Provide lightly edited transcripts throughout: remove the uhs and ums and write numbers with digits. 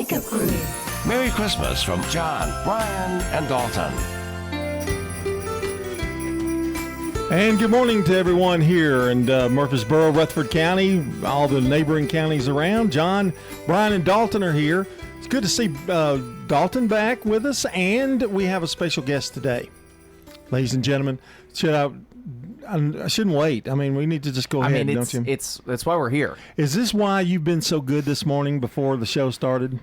Wake Up Crew. Merry Christmas from John, Brian, and Dalton. And good morning to everyone here in Murfreesboro, Rutherford County, all the neighboring counties around. John, Brian, and Dalton are here. It's good to see Dalton back with us, and we have a special guest today. Ladies and gentlemen, I shouldn't wait. I mean, we need to just go ahead, don't you? That's why we're here. Is this why you've been so good this morning before the show started?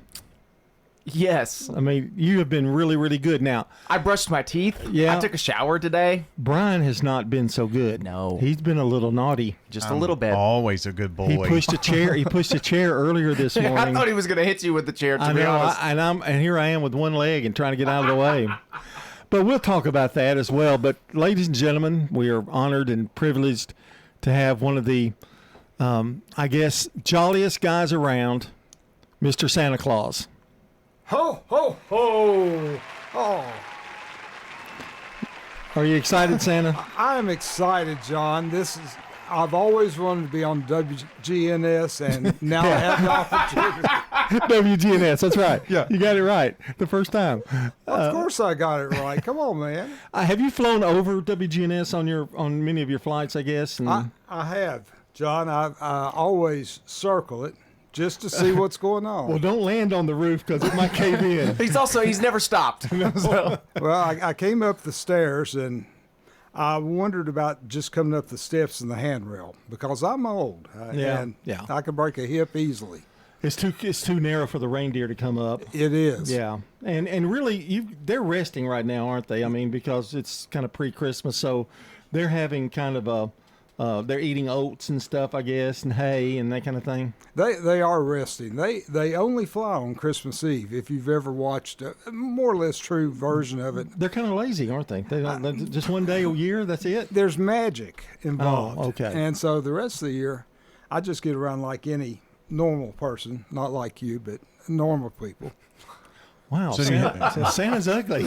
Yes. I mean, you have been really, really good. Now, I brushed my teeth. Yeah. I took a shower today. Brian has not been so good. No. He's been a little naughty. Just a little bit. Always a good boy. He pushed a chair. He pushed a chair earlier this morning. I thought he was going to hit you with the chair, to I be know, honest. and here I am with one leg and trying to get out of the way. But we'll talk about that as well. But ladies and gentlemen, we are honored and privileged to have one of the, I guess, jolliest guys around, Mr. Santa Claus. Ho, ho, ho! Oh, Are you excited, Santa? I'm excited, John. I've always wanted to be on WGNS, and now I have the opportunity. WGNS, that's right. Yeah, you got it right the first time. Of course I got it right. Come on, man. Have you flown over WGNS on many of your flights, I guess? And I have, John. I always circle it just to see what's going on. well, don't land on the roof because it might cave in. He's never stopped. So, Well, I came up the stairs, and I wondered about just coming up the steps in the handrail because I'm old. Yeah, and yeah. I can break a hip easily. It's too narrow for the reindeer to come up. It is. Yeah, and really, they're resting right now, aren't they? I mean, because it's kind of pre-Christmas, so they're having kind of they're eating oats and stuff, I guess, and hay and that kind of thing. They are resting. They only fly on Christmas Eve. If you've ever watched a more or less true version of it, They're kind of lazy, aren't they? They don't, just one day a year. That's it. there's magic involved. Oh, okay. And so the rest of the year, I just get around like any normal person, not like you, but normal people. Wow, So do you Santa's ugly.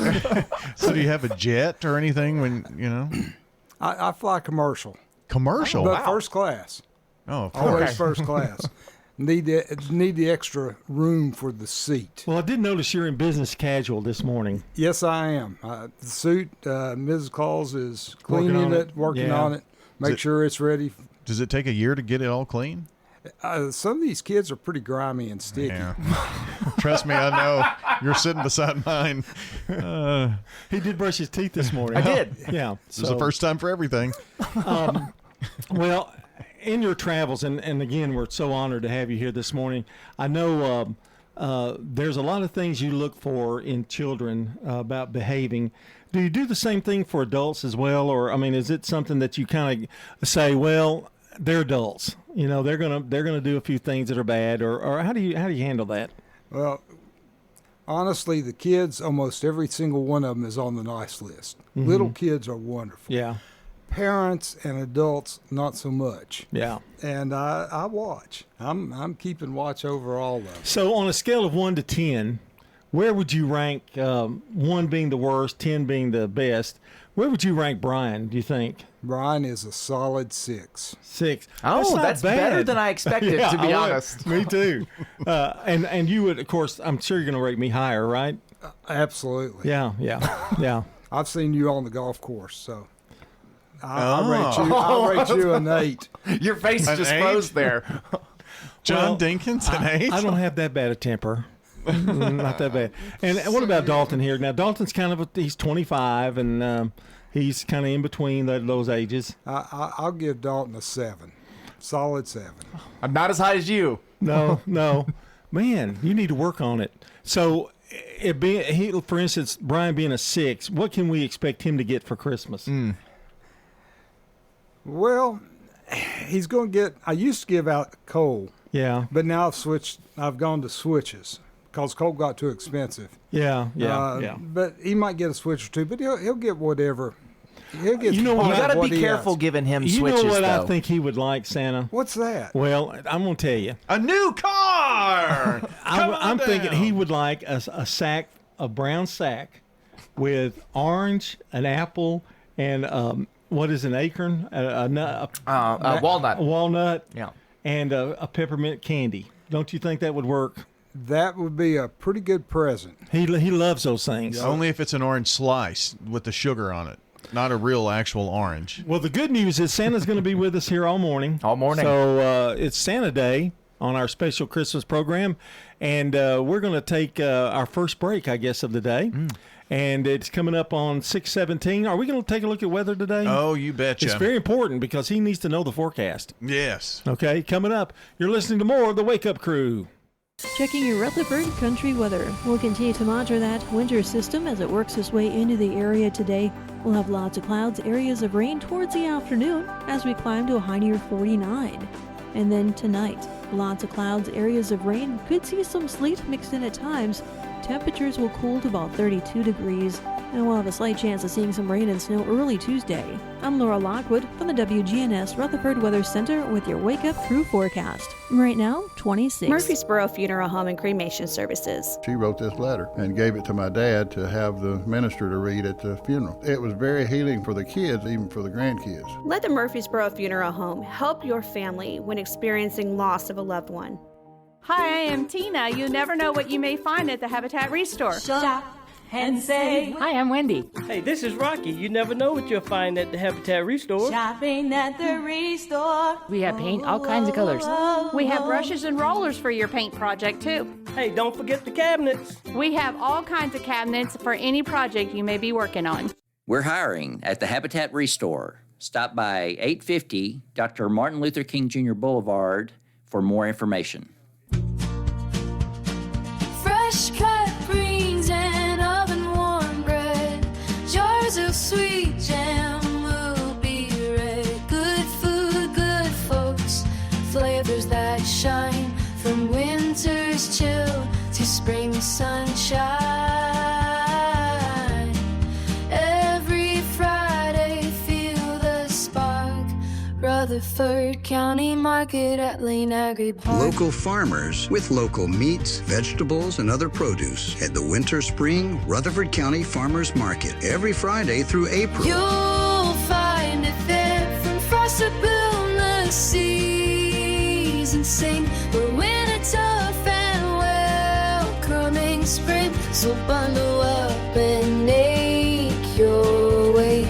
So do you have a jet or anything when, I fly commercial, commercial? but first class. Oh, of Always course. first class. Need the extra room for the seat. Well, I did notice you're in business casual this morning. Yes, I am. The suit, Mrs. Claus is Working cleaning on it, it. working Yeah. on it, make it- sure it's ready. Does it take a year to get it all clean? Some of these kids are pretty grimy and sticky. Yeah. Trust me, I know. You're sitting beside mine. He did brush his teeth this morning. I did. Yeah. This is the first time for everything. Well, in your travels, and again, we're so honored to have you here this morning. I know there's a lot of things you look for in children about behaving. Do you do the same thing for adults as well, or I mean, is it something that you kind of say, well, they're adults, they're gonna do a few things that are bad, or how do you handle that? Well, honestly, the kids, almost every single one of them is on the nice list. Little kids are wonderful. Yeah, Parents and adults, not so much. yeah. And I watch. I'm keeping watch over all of them. So on a scale of 1 to 10, where would you rank 1 being the worst, 10 being the best? Where would you rank Brian, do you think? Brian is a solid 6. 6. Oh, not that's bad. better than I expected, Yeah, to be I would. honest. Me too. And you would, of course, I'm sure you're going to rate me higher, right? Absolutely. Yeah. I've seen you on the golf course, so I'll rate you an 8. Your face An just 8? froze there. John Well, Dinkins, an 8? I don't have that bad a temper. Not that bad. And what about Dalton here? Now, Dalton's he's 25, and he's kind of in between those ages. I'll give Dalton a 7. Solid 7. I'm not as high as you. No. Man, you need to work on it. So, for instance, Brian being a 6, what can we expect him to get for Christmas? Well, he's going to get. I used to give out coal, Yeah. but now I've gone to switches because coal got too expensive. Yeah. But he might get a switch or two, but he'll get whatever. He'll get. You know You what? got to what be he careful asks. giving him You switches, know what though. I think he would like, Santa? What's that? Well, I'm going to tell you. A new car! I'm thinking he would like a brown sack with orange, an apple, and what is an acorn? A Walnut. walnut, Yeah. and a peppermint candy. Don't you think that would work? that would be a pretty good present. He loves those things. Only if it's an orange slice with the sugar on it, not a real actual orange. Well, the good news is Santa's going to be with us here all morning. All morning. So it's Santa Day on our special Christmas program, and we're going to take our first break, I guess, of the day. And it's coming up on 6:17. Are we going to take a look at weather today? Oh, you betcha. It's very important because he needs to know the forecast. Yes. Okay, coming up, you're listening to more of the Wake Up Crew. Checking your Rutherford country weather. We'll continue to monitor that winter system as it works its way into the area today. We'll have lots of clouds, areas of rain towards the afternoon as we climb to a high near 49. And then tonight, lots of clouds, areas of rain. Could see some sleet mixed in at times. Temperatures will cool to about 32 degrees, and we'll have a slight chance of seeing some rain and snow early Tuesday. I'm Laura Lockwood from the WGNS Rutherford Weather Center with your Wake Up Crew forecast. Right now, 26. Murfreesboro Funeral Home and Cremation Services. She wrote this letter and gave it to my dad to have the minister to read at the funeral. It was very healing for the kids, even for the grandkids. Let the Murfreesboro Funeral Home help your family when experiencing loss of a loved one. Hi, I am Tina. You never know what you may find at the Habitat Restore. Shop and save. Hi, I'm Wendy. Hey, this is Rocky. You never know what you'll find at the Habitat Restore. Shopping at the Restore. We have paint, all kinds of colors. We have brushes and rollers for your paint project, too. Hey, don't forget the cabinets. We have all kinds of cabinets for any project you may be working on. We're hiring at the Habitat Restore. Stop by 850 Dr. Martin Luther King Jr. Boulevard for more information. Fresh cut greens and oven warm bread. Jars of sweet jam will be red. Good food, good folks. Flavors that shine from winter's chill to spring sunshine. Every Friday, feel the spark. Rutherford County Market at Lane Agri Park. Local farmers with local meats, vegetables, and other produce at the Winter Spring Rutherford County Farmers Market every Friday through April. You'll find it there from frost to boundless seas and sing. We're winter tough and welcoming spring. So bundle up and make your way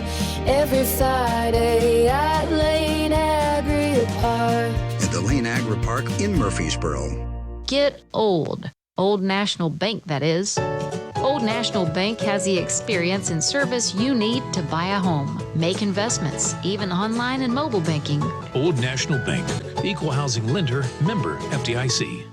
every Friday at Lane Agri Park. At the Lane Agri Park in Murfreesboro. Get old. Old National Bank, that is. Old National Bank has the experience and service you need to buy a home, make investments, even online and mobile banking. Old National Bank, equal housing lender, member FDIC.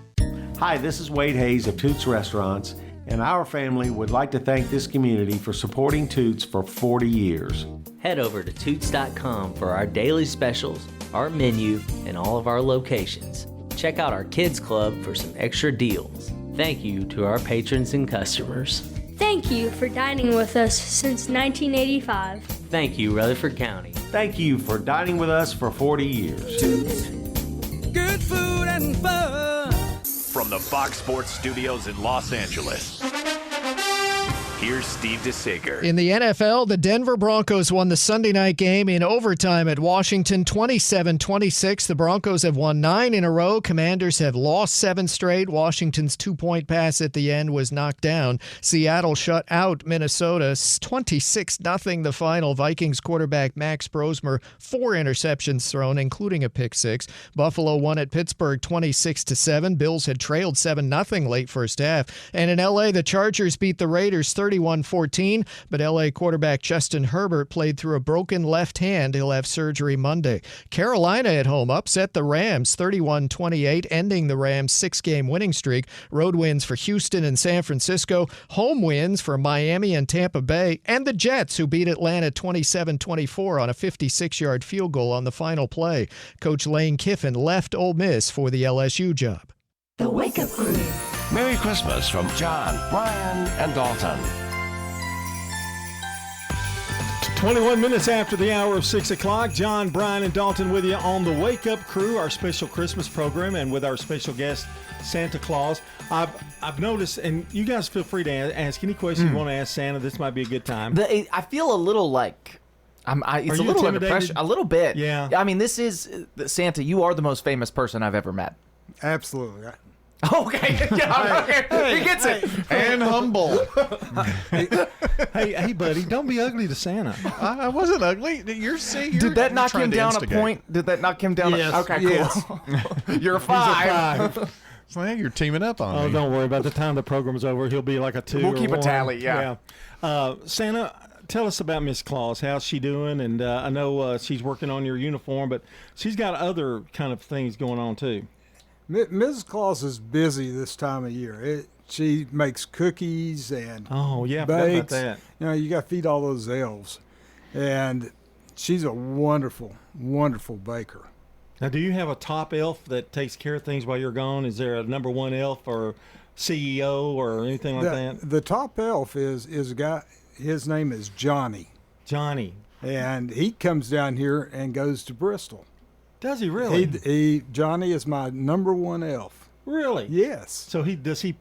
Hi, this is Wade Hayes of Toots Restaurants, and our family would like to thank this community for supporting Toots for 40 years. Head over to Toots.com for our daily specials, our menu, and all of our locations. Check out our Kids Club for some extra deals. Thank you to our patrons and customers. Thank you for dining with us since 1985. Thank you, Rutherford County. Thank you for dining with us for 40 years. Toots. Good food and fun. From the Fox Sports Studios in Los Angeles, here's Steve DeSager. In the NFL, the Denver Broncos won the Sunday night game in overtime at Washington, 27-26. The Broncos have won 9 in a row. Commanders have lost 7 straight. Washington's 2-point pass at the end was knocked down. Seattle shut out Minnesota, 26-0 the final. Vikings quarterback Max Brosmer, 4 interceptions thrown, including a pick six. Buffalo won at Pittsburgh, 26-7. Bills had trailed 7-0 late first half. And in L.A., the Chargers beat the Raiders 31-14, but L.A. quarterback Justin Herbert played through a broken left hand. He'll have surgery Monday. Carolina at home upset the Rams 31-28, ending the Rams' 6-game winning streak. Road wins for Houston and San Francisco. Home wins for Miami and Tampa Bay. And the Jets, who beat Atlanta 27-24 on a 56-yard field goal on the final play. Coach Lane Kiffin left Ole Miss for the LSU job. The Wake Up Crew. Merry Christmas from John, Brian, and Dalton. 21 minutes after the hour of 6 o'clock, John, Brian, and Dalton with you on the Wake Up Crew, our special Christmas program, and with our special guest, Santa Claus. I've noticed, and you guys feel free to ask any question you want to ask Santa. This might be a good time. I feel a little like... it's a little under pressure. A little bit. Yeah. I mean, this is... Santa, you are the most famous person I've ever met. Absolutely. Okay, yeah, okay. He gets it. And humble. Hey, buddy, don't be ugly to Santa. I wasn't ugly. Did that knock him down a point? Did that knock him down? Yes. Okay, Yes. cool. You're a 5. So, hey, you're teaming up on Oh, me. don't worry. By the time the program's over, he'll be like a 2. We'll or keep a 1. tally, yeah. Santa, tell us about Miss Claus. How's she doing? And I know she's working on your uniform, but she's got other kind of things going on too. Mrs. Claus is busy this time of year. She makes cookies and Oh yeah, I forgot about bakes. that. You know, you got to feed all those elves, and she's a wonderful, wonderful baker. Now, do you have a top elf that takes care of things while you're gone? Is there a number 1 elf or CEO or anything like that? The top elf is a guy. His name is Johnny. Johnny. And he comes down here and goes to Bristol. Does he really? Johnny is my number 1 elf. Really? Yes. So does he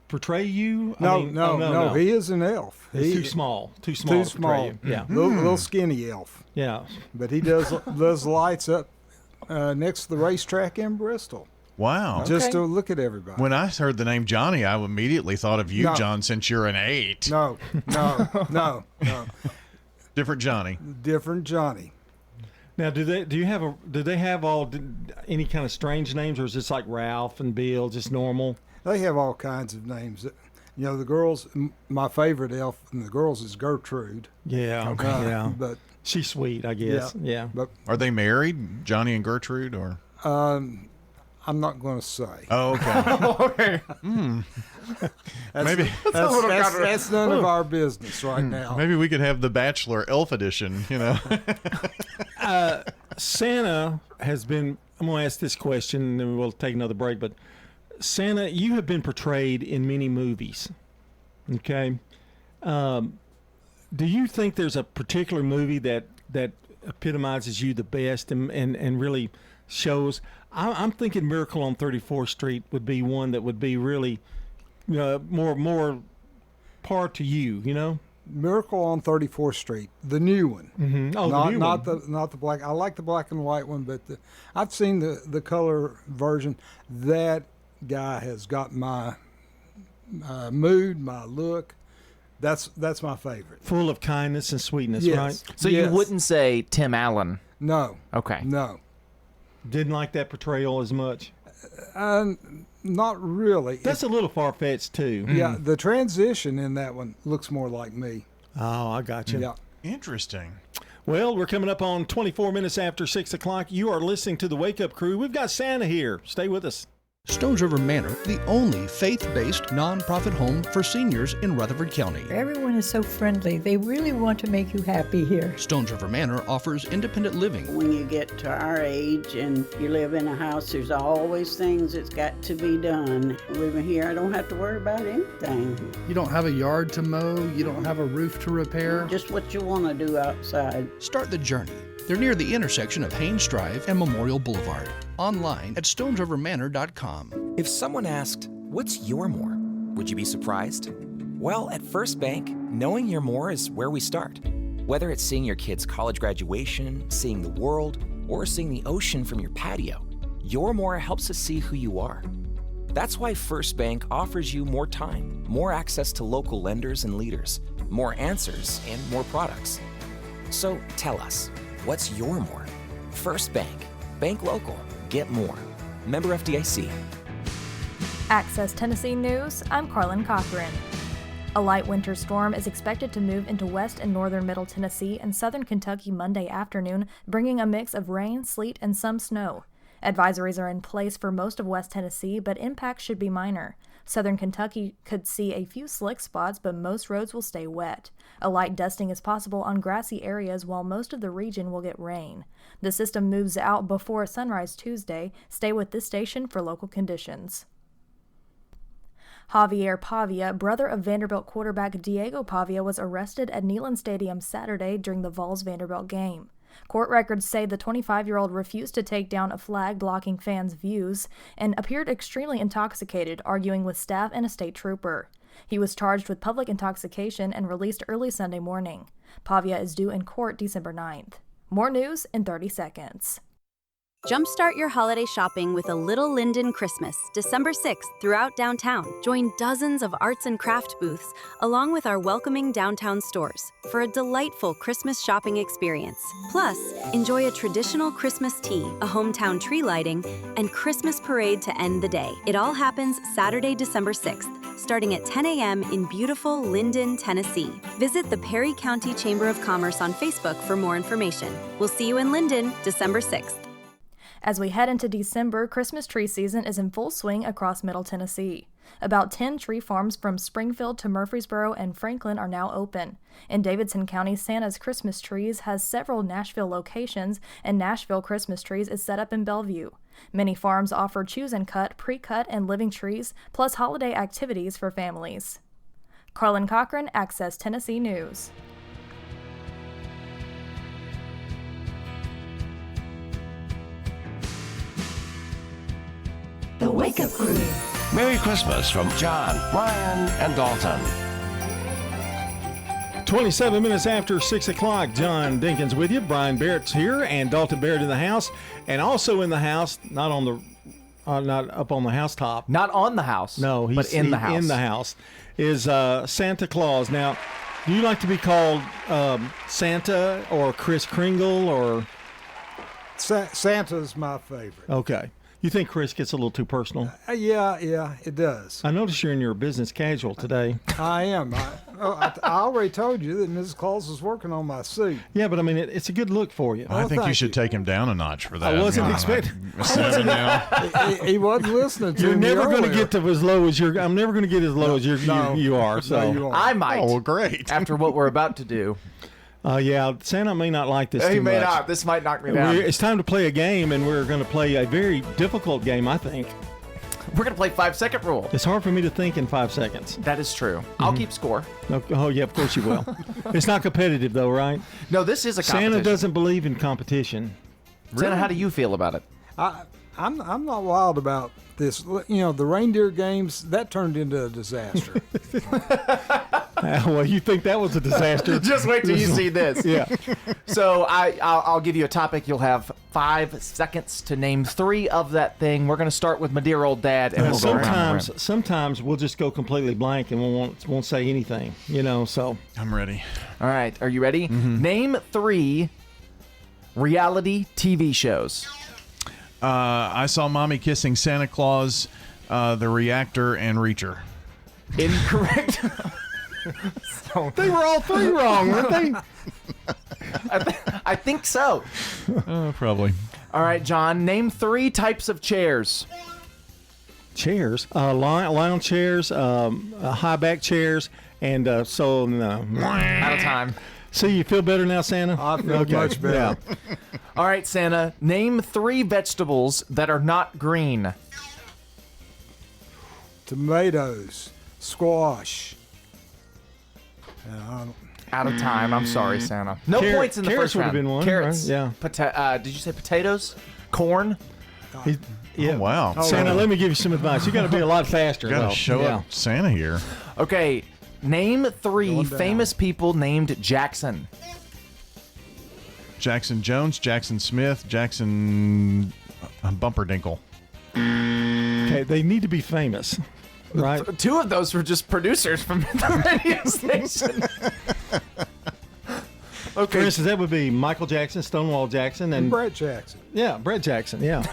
portray you? No. He is an elf. He's too small. Too small. Too to portray small. you. Yeah. Little skinny elf. Yeah. But he does lights up next to the racetrack in Bristol. Wow. Just to look at everybody. When I heard the name Johnny, I immediately thought of you, No. John, since you're an 8. No. Different Johnny. Different Johnny. Now, do they have any kind of strange names, or is this like Ralph and Bill, just normal? They have all kinds of names. You know, the girls. My favorite elf in the girls is Gertrude. Yeah. Okay. Yeah. But she's sweet, I guess. Yeah. But Are they married, Johnny and Gertrude, or? I'm not going to say. Oh, okay. Maybe that's none of our business right now. Maybe we could have the Bachelor Elf Edition. You know. Santa has been. I'm going to ask this question, and then we'll take another break. But Santa, you have been portrayed in many movies. Okay. Do you think there's a particular movie that epitomizes you the best and really shows? I'm thinking Miracle on 34th Street would be one that would be really more part to you, you know? Miracle on 34th Street, the new one. Mm-hmm. Oh, the new one. Not the black. I like the black and white one, but I've seen the color version. That guy has got my mood, my look. That's my favorite. Full of kindness and sweetness, Yes. right? So you wouldn't say Tim Allen? No. Okay. No. Didn't like that portrayal as much? Not really. That's a little far-fetched, too. Yeah, the transition in that one looks more like me. Oh, I got you. Yeah. Interesting. Well, we're coming up on 24 minutes after 6 o'clock. You are listening to the Wake Up Crew. We've got Santa here. Stay with us. Stones River Manor, the only faith-based nonprofit home for seniors in Rutherford County. Everyone is so friendly. They really want to make you happy here. Stones River Manor offers independent living. When you get to our age and you live in a house, there's always things that's got to be done. Living here, I don't have to worry about anything. You don't have a yard to mow. You don't have a roof to repair. Just what you want to do outside. Start the journey. They're near the intersection of Haynes Drive and Memorial Boulevard. Online at stonesrivermanor.com. If someone asked, "What's your more?" would you be surprised? Well, at First Bank, knowing your more is where we start. Whether it's seeing your kid's college graduation, seeing the world, or seeing the ocean from your patio, your more helps us see who you are. That's why First Bank offers you more time, more access to local lenders and leaders, more answers, and more products. So tell us, what's your more? First Bank. Bank local. Get more. Member FDIC. Access Tennessee News, I'm Carlin Cochran. A light winter storm is expected to move into west and northern middle Tennessee and southern Kentucky Monday afternoon, bringing a mix of rain, sleet, and some snow. Advisories are in place for most of West Tennessee, but impacts should be minor. Southern Kentucky could see a few slick spots, but most roads will stay wet. A light dusting is possible on grassy areas, while most of the region will get rain. The system moves out before sunrise Tuesday. Stay with this station for local conditions. Javier Pavia, brother of Vanderbilt quarterback Diego Pavia, was arrested at Neyland Stadium Saturday during the Vols-Vanderbilt game. Court records say the 25-year-old refused to take down a flag blocking fans' views and appeared extremely intoxicated, arguing with staff and a state trooper. He was charged with public intoxication and released early Sunday morning. Pavia is due in court December 9th. More news in 30 seconds. Jumpstart your holiday shopping with a Little Linden Christmas, December 6th throughout downtown. Join dozens of arts and craft booths, along with our welcoming downtown stores, for a delightful Christmas shopping experience. Plus, enjoy a traditional Christmas tea, a hometown tree lighting, and Christmas parade to end the day. It all happens Saturday, December 6th, starting at 10 a.m. in beautiful Linden, Tennessee. Visit the Perry County Chamber of Commerce on Facebook for more information. We'll see you in Linden, December 6th. As we head into December, Christmas tree season is in full swing across Middle Tennessee. About 10 tree farms from Springfield to Murfreesboro and Franklin are now open. In Davidson County, Santa's Christmas Trees has several Nashville locations, and Nashville Christmas Trees is set up in Bellevue. Many farms offer choose and cut, pre-cut, and living trees, plus holiday activities for families. Carlin Cochran, Access Tennessee News. The Wake Up Crew. Merry Christmas from John, Brian, and Dalton. 27 minutes after 6 o'clock, John Dinkins with you. Brian Barrett's here, and Dalton Barrett in the house. And also in the house, not up on the housetop. Not on the house. No, but in the house. In the house is Santa Claus. Now, do you like to be called Santa or Kris Kringle or? Santa's my favorite. Okay. You think Chris gets a little too personal? Yeah, it does. I notice you're in your business casual today. I am. I already told you that Mrs. Claus was working on my suit. Yeah, but I mean, it's a good look for you. I think you should take him down a notch for that. I wasn't expecting. He wasn't listening to me. You're never going to get to as low as you're. I'm never going to get as low as you are. So no, you aren't. I might. Oh, well, great. After what we're about to do. Yeah, Santa may not like this He too much. may not. This might knock me down. It's time to play a game, and we're going to play a very difficult game, I think. We're going to play 5-second rule. It's hard for me to think in 5 seconds. That is true. I'll keep score. Oh, yeah, of course you will. It's not competitive, though, right? No, this is a competition. Santa doesn't believe in competition. Santa, how do you feel about it? I'm not wild about this. You know, the reindeer games, that turned into a disaster. Well, you think that was a disaster. Just wait till you see this. Yeah. So I'll give you a topic. You'll have 5 seconds to name 3 of that thing. We're going to start with my dear old dad. And sometimes we'll just go completely blank and we won't say anything, so. I'm ready. All right. Are you ready? Mm-hmm. Name 3 reality TV shows. I Saw Mommy Kissing Santa Claus, The Reactor, and Reacher. Incorrect. They were all 3 wrong, weren't they? I think so. Probably. All right, John. Name 3 types of chairs. Chairs? Lounge chairs, high back chairs, and Out of time. See, you feel better now, Santa? I feel much better. Yeah. All right, Santa. Name 3 vegetables that are not green. Tomatoes, squash. Out of time. I'm sorry, Santa. No points in the first round. Carrots would have been one. Carrots. Right? Yeah. Did you say potatoes? Corn? Yeah. Oh, wow. Santa, let me give you some advice. You got to be a lot faster. You got to show up Santa here. Okay. Name 3 famous people named Jackson. Jackson Jones, Jackson Smith, Jackson Bumperdinkle. Okay, they need to be famous, right? 2 of those were just producers from the radio station. Okay. For instance, that would be Michael Jackson, Stonewall Jackson, and Brett Jackson. Yeah, Brett Jackson. Yeah.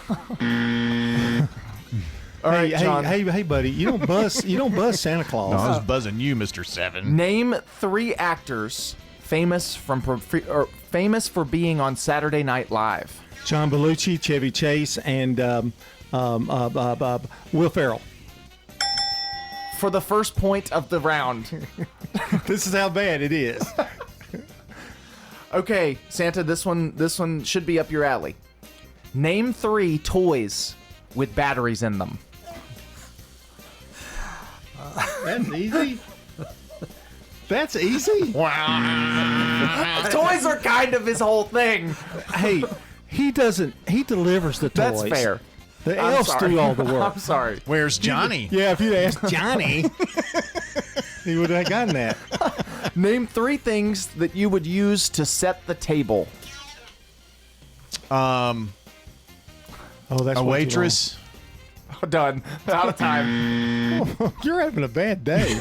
All right, John. Hey, buddy, you don't buzz Santa Claus. No, I was buzzing you, Mr. 7. Name 3 actors famous for being on Saturday Night Live. John Belushi, Chevy Chase, and Will Ferrell. For the first point of the round. This is how bad it is. Okay, Santa, this one should be up your alley. Name 3 toys with batteries in them. That's easy. That's easy? Wow. Toys are kind of his whole thing. Hey, he delivers the toys. That's fair. The elves do all the work. I'm sorry. Where's Johnny? Yeah, if you'd asked Johnny, he would have gotten that. Name 3 things that you would use to set the table. Oh, that's a way too waitress. Done. Out of time. You're having a bad day.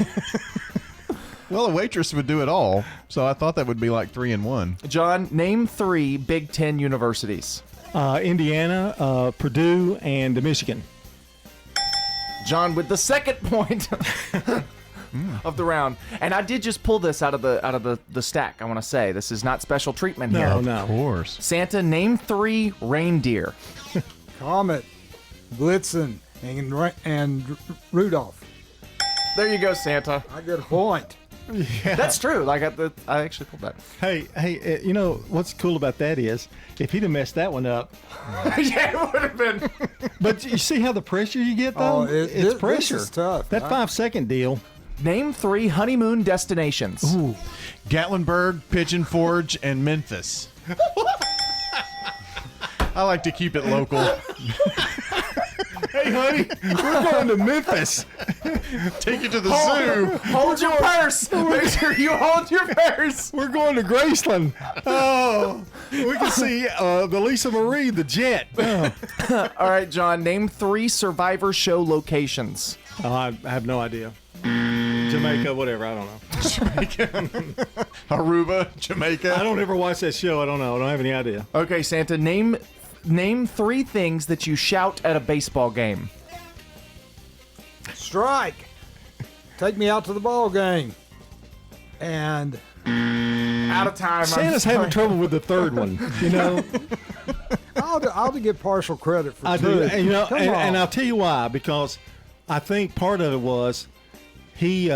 Well, a waitress would do it all, so I thought that would be like 3 in 1. John, name 3 Big Ten universities. Indiana, Purdue, and Michigan. John with the second point of the round. And I did just pull this out of the stack, I want to say. This is not special treatment here. No, no. Of course. Santa, name 3 reindeer. Comet, Blitzen, and Rudolph. There you go, Santa. I get a point. Yeah. That's true. Like I actually pulled that. Hey, you know what's cool about that is if he'd have messed that one up. Yeah, it would have been. But you see how the pressure you get though? It's pressure. This is tough. That 5-second deal. Name 3 honeymoon destinations. Ooh. Gatlinburg, Pigeon Forge, and Memphis. I like to keep it local. Hey, honey, we're going to Memphis. Take you to the zoo. Hold your purse. Make sure you hold your purse. We're going to Graceland. Oh, we can see the Lisa Marie, the jet. Oh. All right, John, name 3 Survivor show locations. Oh, I have no idea. Jamaica, whatever, I don't know. Jamaica. Aruba, Jamaica. I don't ever watch that show. I don't know. I don't have any idea. Okay, Santa, name 3 things that you shout at a baseball game. Strike. Take me out to the ball game. And out of time. Santa's having trouble with the third one, you know. I'll get partial credit for I 2. do, and, you know, Come and on. I'll tell you why. Because I think part of it was he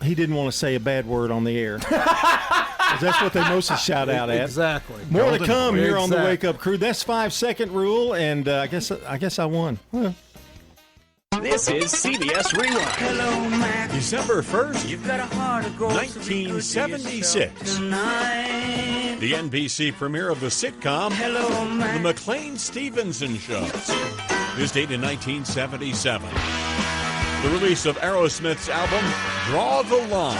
didn't want to say a bad word on the air. That's what they mostly shout out at. Exactly. More to Golden come boy. here on the Exactly. Wake Up Crew. That's 5-second rule, and I guess I won. Well, This is CBS Rewind. Hello, Mac. December 1st, You've got a heart of gold. 1976. The NBC premiere of the sitcom Hello, The Mac. McLean Stevenson Show. This date in 1977. The release of Aerosmith's album Draw the Line.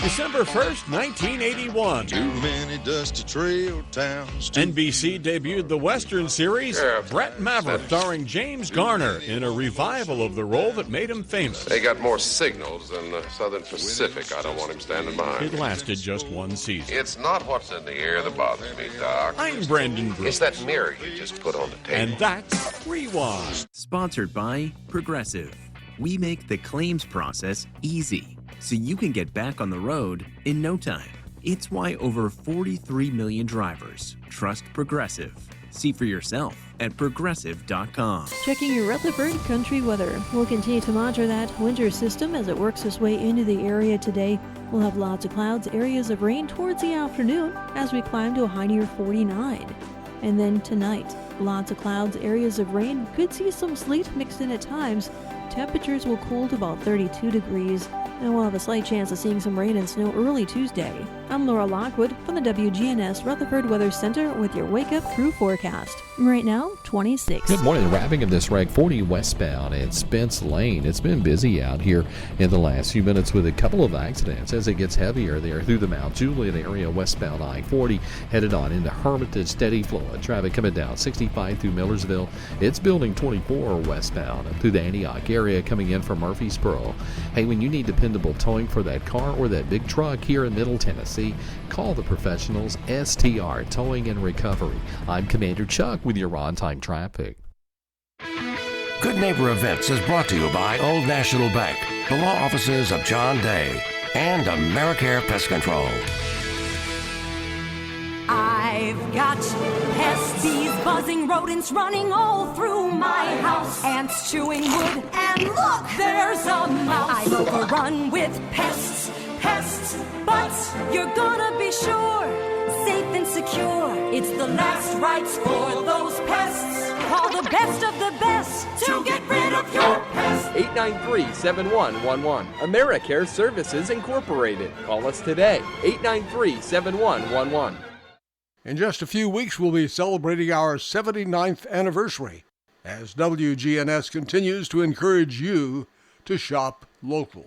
December 1st, 1981. Too many dusty trail towns. NBC debuted the Western series Brett Maverick, starring James Garner in a revival of the role that made him famous. They got more signals than the Southern Pacific. I don't want him standing by. It lasted just 1 season. It's not what's in the air that bothers me, Doc. I'm Brandon Brooks. It's that mirror you just put on the table. And that's Rewind. Sponsored by Progressive. We make the claims process easy, so you can get back on the road in no time. It's why over 43 million drivers trust Progressive. See for yourself at Progressive.com. Checking your Rutherford country weather. We'll continue to monitor that winter system as it works its way into the area today. We'll have lots of clouds, areas of rain towards the afternoon as we climb to a high near 49. And then tonight, lots of clouds, areas of rain. Could see some sleet mixed in at times. Temperatures will cool to about 32 degrees. And we'll have a slight chance of seeing some rain and snow early Tuesday. I'm Laura Lockwood from the WGNS Rutherford Weather Center with your Wake Up Crew forecast. Right now, 26. Good morning. Wrapping up this reg 40 westbound at Spence Lane. It's been busy out here in the last few minutes with a couple of accidents as it gets heavier there through the Mount Juliet area westbound I-40 headed on into Hermitage. Steady flow of traffic coming down 65 through Millersville. It's building 24 westbound and through the Antioch area coming in from Murfreesboro. Hey, when you need dependable towing for that car or that big truck here in Middle Tennessee, call the professionals, STR Towing and Recovery. I'm Commander Chuck with your on-time traffic. Good Neighbor Events is brought to you by Old National Bank, the law offices of John Day, and AmeriCare Pest Control. I've got pests, bees, buzzing rodents running all through my house. Ants chewing wood, and look, there's a mouse. I'm overrun with pests, but you're gonna be sure, safe and secure. It's the last rites for those pests. Call the best of the best to get rid of your pests. 893-7111. AmeriCare Services Incorporated. Call us today. 893-7111. In just a few weeks, we'll be celebrating our 79th anniversary as WGNS continues to encourage you to shop local.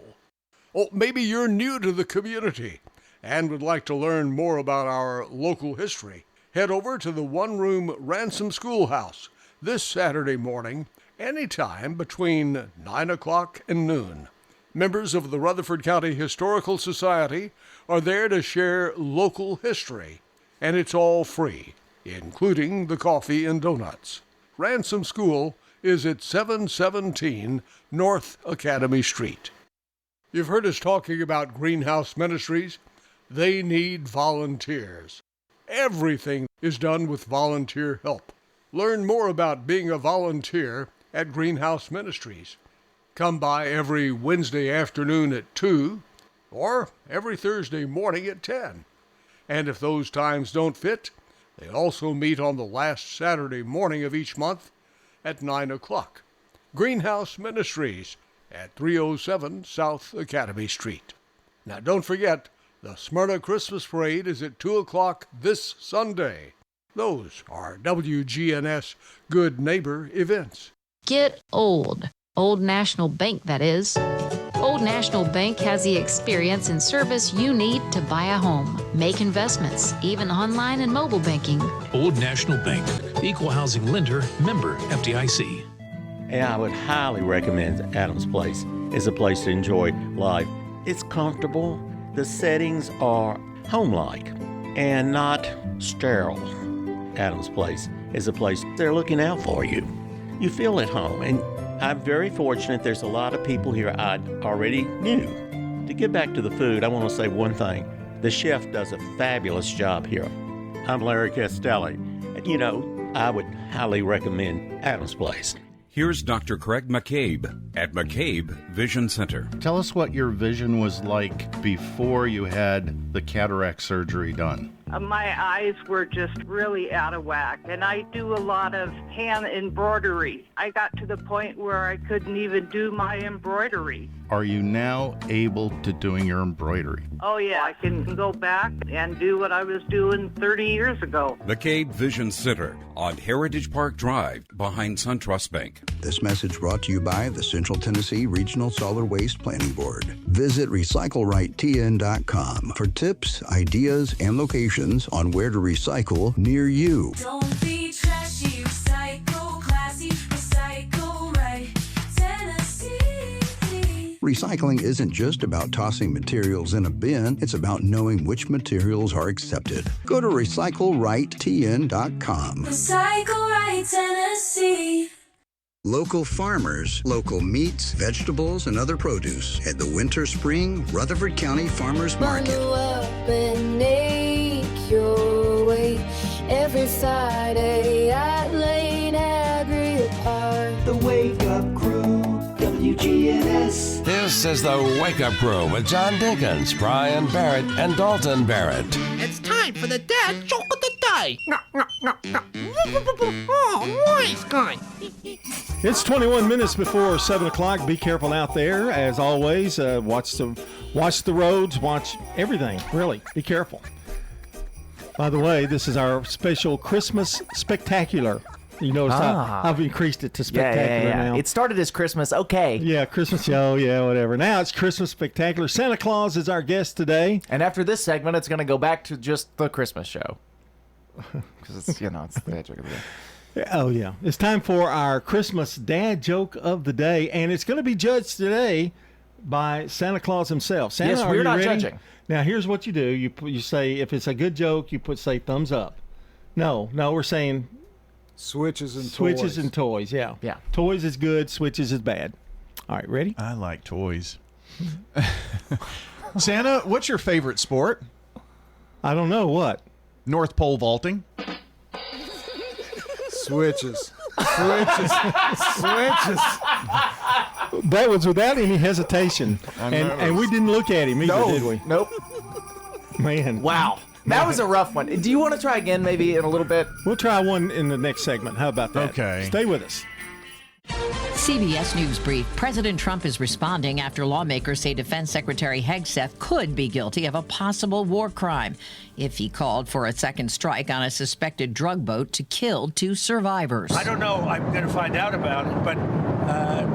Oh, maybe you're new to the community and would like to learn more about our local history. head over to the one-room Ransom Schoolhouse this Saturday morning, anytime between 9 o'clock and noon. Members of the Rutherford County Historical Society are there to share local history, and it's all free, including the coffee and donuts. Ransom School is at 717 North Academy Street. You've heard us talking about Greenhouse Ministries. They need volunteers. Everything is done with volunteer help. Learn more about being a volunteer at Greenhouse Ministries. Come by every Wednesday afternoon at 2 or every Thursday morning at 10. And if those times don't fit, they also meet on the last Saturday morning of each month at 9 o'clock. Greenhouse Ministries at 307 South Academy Street. Now don't forget, the Smyrna Christmas Parade is at 2 o'clock this Sunday. Those are WGNS Good Neighbor events. Get old. Old National Bank, that is. Old National Bank has the experience and service you need to buy a home, make investments, even online and mobile banking. Old National Bank, equal housing lender, member FDIC. And I would highly recommend Adams Place as a place to enjoy life. It's comfortable. The settings are home-like and not sterile. Adams Place is a place they're looking out for you. You feel at home, and I'm very fortunate there's a lot of people here I already knew. To get back to the food, I want to say one thing. The chef does a fabulous job here. I'm Larry Castelli. You know, I would highly recommend Adams Place. Here's Dr. Craig McCabe at McCabe Vision Center. Tell us what your vision was like before you had the cataract surgery done. My eyes were just really out of whack, and I do a lot of hand embroidery. I got to the point where I couldn't even do my embroidery. Are you now able to doing your embroidery? Oh yeah, I can go back and do what I was doing 30 years ago. McCabe Vision Center on Heritage Park Drive behind SunTrust Bank. This message brought to you by the Central Tennessee Regional Solid Waste Planning Board. Visit RecycleRightTN.com for tips, ideas, and locations on where to recycle near you. Don't be trashy, recycle classy, recycle right, Tennessee. Recycling isn't just about tossing materials in a bin, it's about knowing which materials are accepted. Go to RecycleRightTN.com. Recycle right, Tennessee. Local farmers, local meats, vegetables, and other produce at the Winter Spring Rutherford County Farmers Market. Bundle up and make your way every Friday at Lane Agri Park. The Wake Up Crew, WGNS. This is the Wake Up Crew with John Dinkins, Brian Barrett, and Dalton Barrett. It's time for the dad joke of the day. Oh, nice guy. It's 21 minutes before 7 o'clock. Be careful out there. As always, watch the roads, watch everything, really. Be careful. By the way, this is our special Christmas spectacular. You notice I've increased it to spectacular now. It started as Christmas, okay. Yeah, Christmas show, yeah, whatever. Now it's Christmas spectacular. Santa Claus is our guest today. And after this segment, it's going to go back to just the Christmas show. Because it's, it's the dad joke of the day. Oh, yeah. It's time for our Christmas dad joke of the day, and it's going to be judged today by Santa Claus himself. Santa, yes, we're not judging. Now, here's what you do. You say, if it's a good joke, you say thumbs up. No, we're saying switches and toys. Yeah. Toys is good, switches is bad. All right, ready? I like toys. Santa, what's your favorite sport? I don't know. What? North Pole vaulting. Switches. That was without any hesitation. And we didn't look at him either, did we? Nope. Man. Wow. That was a rough one. Do you want to try again maybe in a little bit? We'll try one in the next segment. How about that? Okay. Stay with us. CBS News Brief. President Trump is responding after lawmakers say Defense Secretary Hegseth could be guilty of a possible war crime if he called for a second strike on a suspected drug boat to kill 2 survivors. I don't know. I'm going to find out about it, but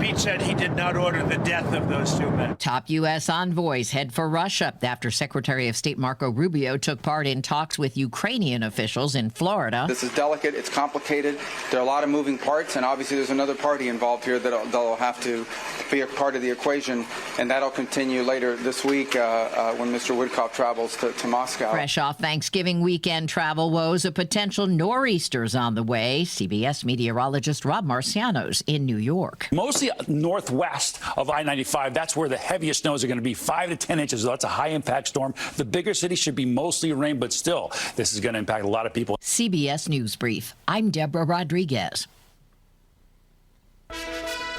Pete said he did not order the death of those two men. Top U.S. envoys head for Russia after Secretary of State Marco Rubio took part in talks with Ukrainian officials in Florida. This is delicate. It's complicated. There are a lot of moving parts, and obviously there's another party involved here that'll have to be a part of the equation, and that'll continue later this week when Mr. Woodcock travels to Moscow. Fresh off Thanksgiving weekend travel woes, a potential nor'easter's on the way. CBS meteorologist Rob Marciano's in New York. Mostly northwest of I-95, that's where the heaviest snows are going to be, 5 to 10 inches. So that's a high-impact storm. The bigger cities should be mostly rain, but still, this is going to impact a lot of people. CBS News Brief. I'm Deborah Rodriguez.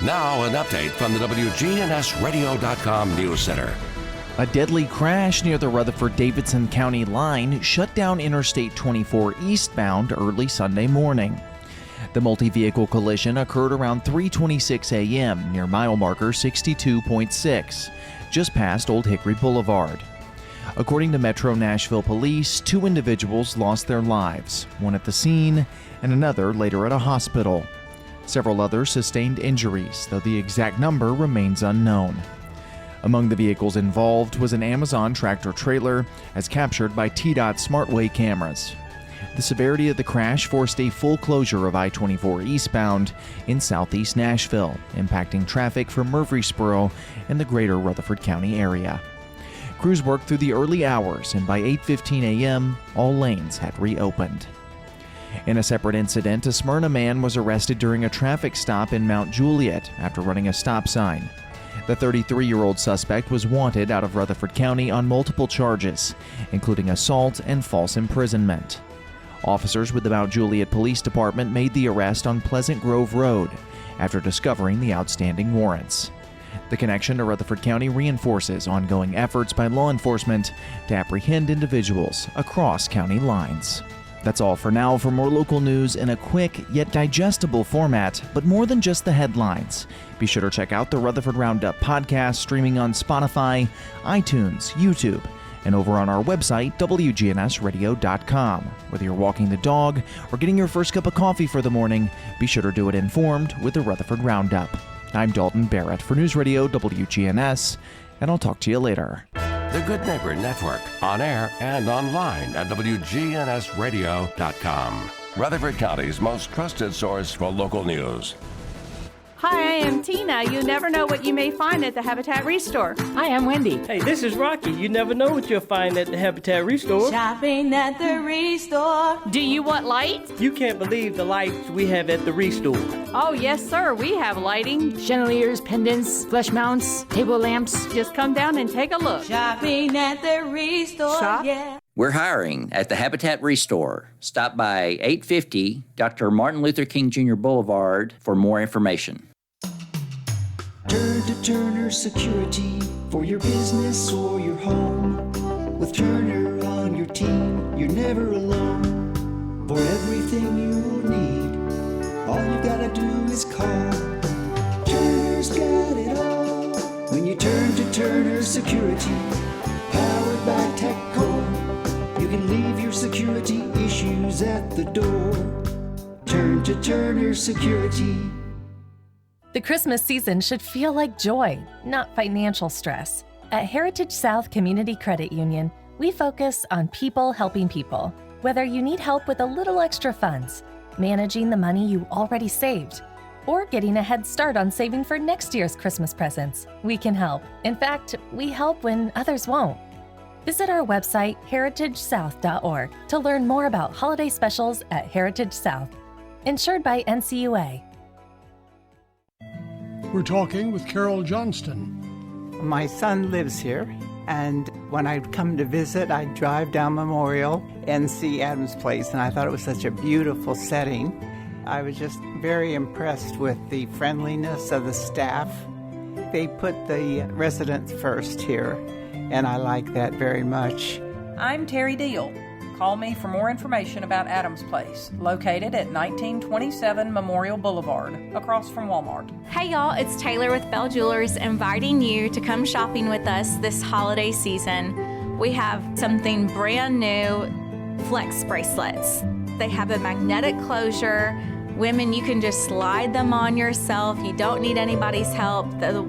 Now an update from the WGNSradio.com News Center. A deadly crash near the Rutherford-Davidson County line shut down Interstate 24 eastbound early Sunday morning. The multi-vehicle collision occurred around 3:26 a.m. near mile marker 62.6, just past Old Hickory Boulevard. According to Metro Nashville Police, 2 individuals lost their lives, one at the scene and another later at a hospital. Several others sustained injuries, though the exact number remains unknown. Among the vehicles involved was an Amazon tractor-trailer, as captured by TDOT SmartWay cameras. The severity of the crash forced a full closure of I-24 eastbound in southeast Nashville, impacting traffic from Murfreesboro and the greater Rutherford County area. Crews worked through the early hours, and by 8:15 a.m., all lanes had reopened. In a separate incident, a Smyrna man was arrested during a traffic stop in Mount Juliet after running a stop sign. The 33-year-old suspect was wanted out of Rutherford County on multiple charges, including assault and false imprisonment. Officers with the Mount Juliet Police Department made the arrest on Pleasant Grove Road after discovering the outstanding warrants. The connection to Rutherford County reinforces ongoing efforts by law enforcement to apprehend individuals across county lines. That's all for now. For more local news in a quick yet digestible format, but more than just the headlines, be sure to check out the Rutherford Roundup podcast streaming on Spotify, iTunes, YouTube, and over on our website, WGNSradio.com. Whether you're walking the dog or getting your first cup of coffee for the morning, be sure to do it informed with the Rutherford Roundup. I'm Dalton Barrett for News Radio WGNS, and I'll talk to you later. The Good Neighbor Network, on air and online at WGNSradio.com. Rutherford County's most trusted source for local news. Hi, I am Tina. You never know what you may find at the Habitat Restore. Hi, I'm Wendy. Hey, this is Rocky. You never know what you'll find at the Habitat Restore. Shopping at the Restore. Do you want lights? You can't believe the lights we have at the Restore. Oh, yes, sir. We have lighting. Chandeliers, pendants, flush mounts, table lamps. Just come down and take a look. Shopping at the Restore. Shop? Yeah. We're hiring at the Habitat Restore. Stop by 850 Dr. Martin Luther King Jr. Boulevard for more information. Turn to Turner Security for your business or your home. With Turner on your team, you're never alone. For everything you need, all you gotta do is call. Turner's got it all. When you turn to Turner Security, powered by TechCore, you can leave your security issues at the door. Turn to Turner Security. The Christmas season should feel like joy, not financial stress. At Heritage South Community Credit Union, we focus on people helping people. Whether you need help with a little extra funds, managing the money you already saved, or getting a head start on saving for next year's Christmas presents, we can help. In fact, we help when others won't. Visit our website, heritagesouth.org, to learn more about holiday specials at Heritage South. Insured by NCUA. We're talking with Carol Johnston. My son lives here, and when I'd come to visit, I'd drive down Memorial and see Adams Place, and I thought it was such a beautiful setting. I was just very impressed with the friendliness of the staff. They put the residents first here, and I like that very much. I'm Terry Deal. Call me for more information about Adams Place, located at 1927 Memorial Boulevard, across from Walmart. Hey y'all, it's Taylor with Bell Jewelers inviting you to come shopping with us this holiday season. We have something brand new, Flex bracelets. They have a magnetic closure, Women, you can just slide them on yourself. You don't need anybody's help. The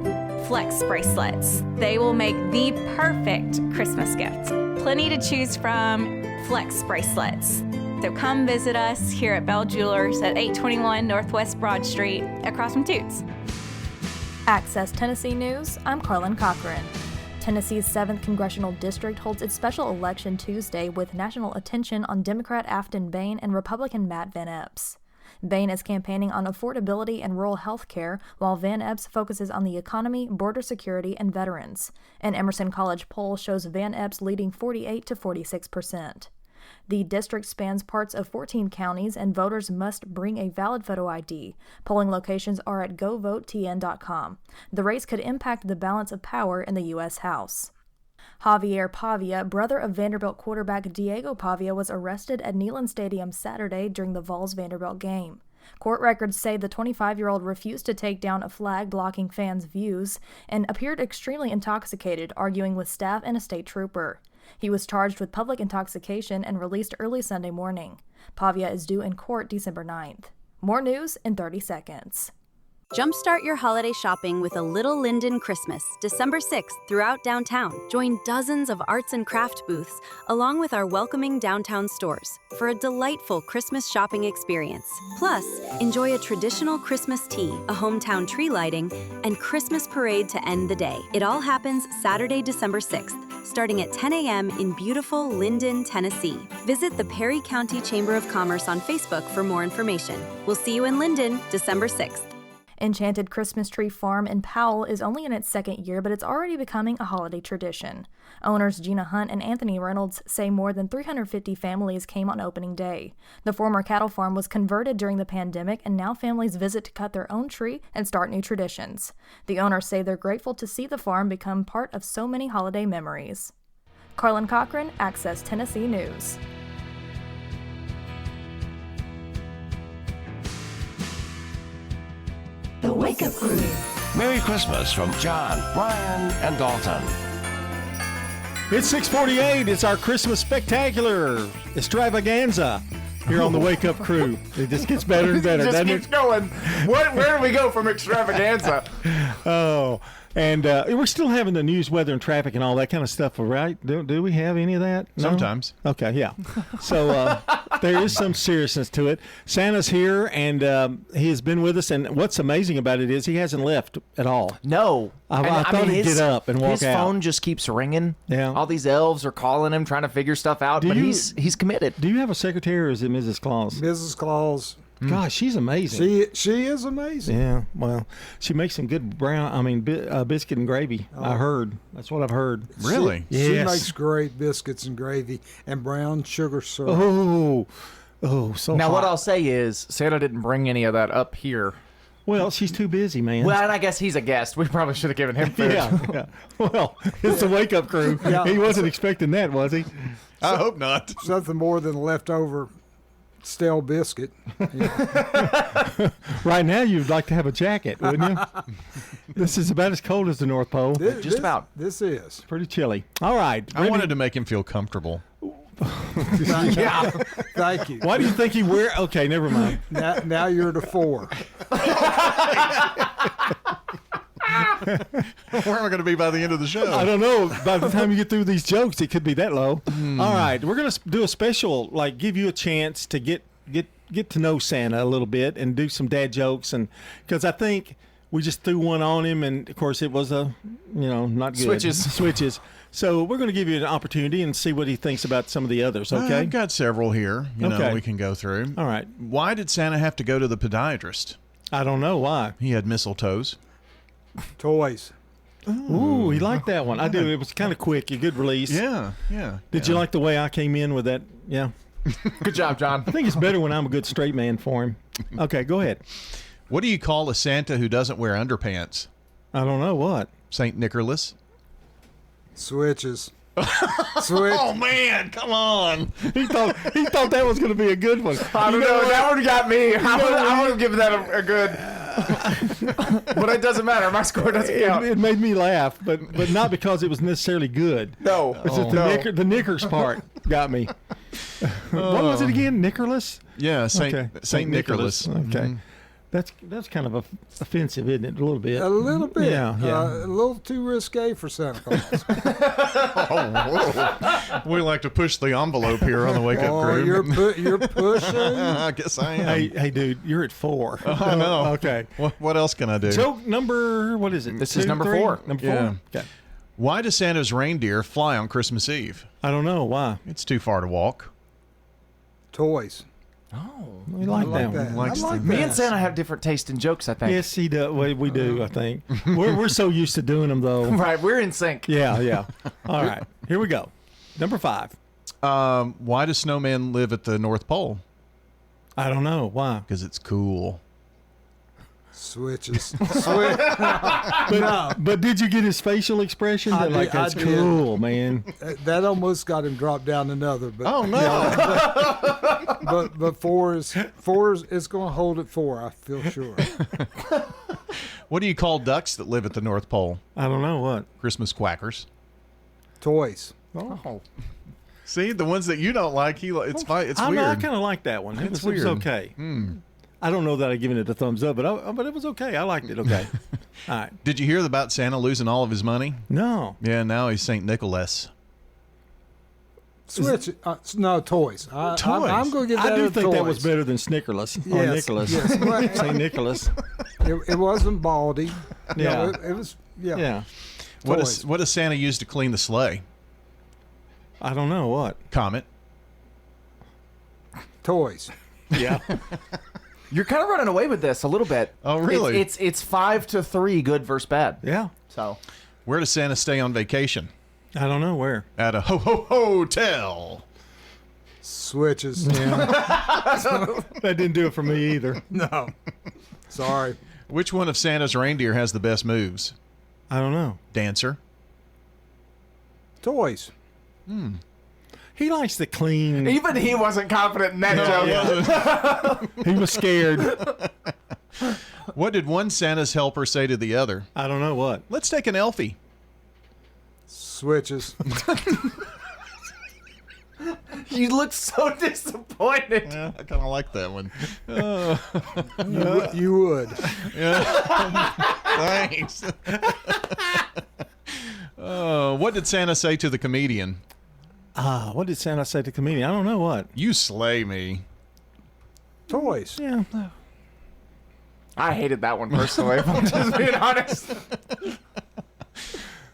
Flex bracelets. They will make the perfect Christmas gift. Plenty to choose from. Flex bracelets. So come visit us here at Bell Jewelers at 821 Northwest Broad Street, across from Toots. Access Tennessee News, I'm Carlin Cochran. Tennessee's 7th Congressional District holds its special election Tuesday with national attention on Democrat Afton Bain and Republican Matt Van Epps. Bain is campaigning on affordability and rural health care, while Van Epps focuses on the economy, border security, and veterans. An Emerson College poll shows Van Epps leading 48 to 46%. The district spans parts of 14 counties, and voters must bring a valid photo ID. Polling locations are at govotetn.com. The race could impact the balance of power in the U.S. House. Javier Pavia, brother of Vanderbilt quarterback Diego Pavia, was arrested at Neyland Stadium Saturday during the Vols-Vanderbilt game. Court records say the 25-year-old refused to take down a flag blocking fans' views and appeared extremely intoxicated, arguing with staff and a state trooper. He was charged with public intoxication and released early Sunday morning. Pavia is due in court December 9th. More news in 30 seconds. Jumpstart your holiday shopping with a Little Linden Christmas, December 6th throughout downtown. Join dozens of arts and craft booths, along with our welcoming downtown stores, for a delightful Christmas shopping experience. Plus, enjoy a traditional Christmas tea, a hometown tree lighting, and Christmas parade to end the day. It all happens Saturday, December 6th, starting at 10 a.m. in beautiful Linden, Tennessee. Visit the Perry County Chamber of Commerce on Facebook for more information. We'll see you in Linden, December 6th. Enchanted Christmas Tree Farm in Powell is only in its second year, but it's already becoming a holiday tradition. Owners Gina Hunt and Anthony Reynolds say more than 350 families came on opening day. The former cattle farm was converted during the pandemic, and now families visit to cut their own tree and start new traditions. The owners say they're grateful to see the farm become part of so many holiday memories. Carlin Cochran, Access Tennessee News. The Wake Up Crew. Merry Christmas from John, Brian, and Dalton. It's 6:48. It's our Christmas spectacular extravaganza here on the Wake Up Crew. It just gets better and better, doesn't it? Just keeps going. Where do we go from extravaganza? Oh, and we're still having the news, weather, and traffic and all that kind of stuff, right? Do we have any of that? No? Sometimes. Okay, yeah. So there is some seriousness to it. Santa's here, and he has been with us, and what's amazing about it is he hasn't left at all. No. I thought he'd get up and walk out. His phone just keeps ringing. Yeah. All these elves are calling him, trying to figure stuff out, but he's committed. Do you have a secretary, or is it Mrs. Claus? Mrs. Claus. Gosh, she's amazing. She is amazing. Yeah, well, she makes some good biscuit and gravy. I heard. That's what I've heard. Really? She makes great biscuits and gravy and brown sugar syrup. So now hot. what I'll say is Santa didn't bring any of that up here. Well, she's too busy, man. Well, and I guess he's a guest. We probably should have given him food. Yeah. Well, it's the Wake Up Crew. Yeah. He wasn't expecting that, was he? I hope not. Something more than a leftover stale biscuit. Right now, you'd like to have a jacket, wouldn't you? This is about as cold as the North Pole. Just about. This is. Pretty chilly. All right. I wanted to make him feel comfortable. Yeah. Thank you. Why do you think he wear? Okay, never mind. Now you're the 4. Where am I going to be by the end of the show? I don't know. By the time you get through these jokes, it could be that low. All right, we're going to do a special, like give you a chance to get to know Santa a little bit and do some dad jokes, and because I think we just threw one on him, and of course it was not good. Switches. So we're going to give you an opportunity and see what he thinks about some of the others. Okay, I've got several here. We can go through. All right. Why did Santa have to go to the podiatrist? I don't know why. He had mistletoes. Toys. Ooh, he liked that one. I do. It was kind of quick. A good release. Yeah. Did you like the way I came in with that? Yeah. Good job, John. I think it's better when I'm a good straight man for him. Okay, go ahead. What do you call a Santa who doesn't wear underpants? I don't know what. St. Nicholas. Switches. Oh man, come on! He thought that was going to be a good one. I don't know. That one got me. I would have given that a good. But it doesn't matter. My score doesn't count. It made me laugh, but not because it was necessarily good. No. It's just the knickers part got me. What was it again? Nicholas? Yeah, Saint Okay. Nicholas. Okay. Mhm. That's kind of offensive, isn't it? A little bit. A little bit. Yeah. A little too risque for Santa Claus. We like to push the envelope here on the Wake Up Crew. You're pushing. I guess I am. Hey, dude, you're at 4. I know. Okay. What else can I do? Joke number, what is it? This is 2, number 3? 4. Number Yeah. 4? Okay. Why do Santa's reindeer fly on Christmas Eve? I don't know. Why? It's too far to walk. Toys. Oh, We like that one. Likes I like the- me that. and Santa have different taste in jokes, I think. Yes, he does. We do, I think. We're so used to doing them, though. Right, we're in sync. Yeah. All right. Here we go. Number 5. Why do snowmen live at the North Pole? I don't know. Why? Because it's cool. Switches. But did you get his facial expression? I Like, did- that's I did. cool, man. That almost got him dropped down another. But, Oh, no. but four is it's going to hold at 4. I feel sure. What do you call ducks that live at the North Pole? I don't know what. Christmas quackers. Toys. Oh. See, the ones that you don't like, it's fine. It's I weird. know, I kind of like that one. It It's was weird. okay. I don't know that I've given it a thumbs up, but it was okay. I liked it. Okay. All right. Did you hear about Santa losing all of his money? No. Yeah, now he's St. Nicholas. Switch. No, toys. Toys. I'm going to give that I do a think that was toys. better than Snickerless or Yes, Nicholas. yes. Well, St. Nicholas. It wasn't Baldy. Yeah. No, it was. Yeah. Yeah. What Toys. does Santa use to clean the sleigh? I don't know what. Comet. Toys. Yeah. You're kind of running away with this a little bit. Oh, really? It's 5-3, good versus bad. Yeah. So, Where does Santa stay on vacation? I don't know where. At a hotel. Switches. That didn't do it for me either. No. Sorry. Which one of Santa's reindeer has the best moves? I don't know. Dancer. Toys. He likes to clean. even he wasn't confident in that joke. He was scared. What did one Santa's helper say to the other? I don't know what. Let's take an Elfie. Switches. You look so disappointed. Yeah, I kind of like that one. You would. Thanks. What did Santa say to the comedian? What did Santa say to comedian? I don't know what. You slay me. Toys. Yeah. I hated that one personally, if I'm just being honest.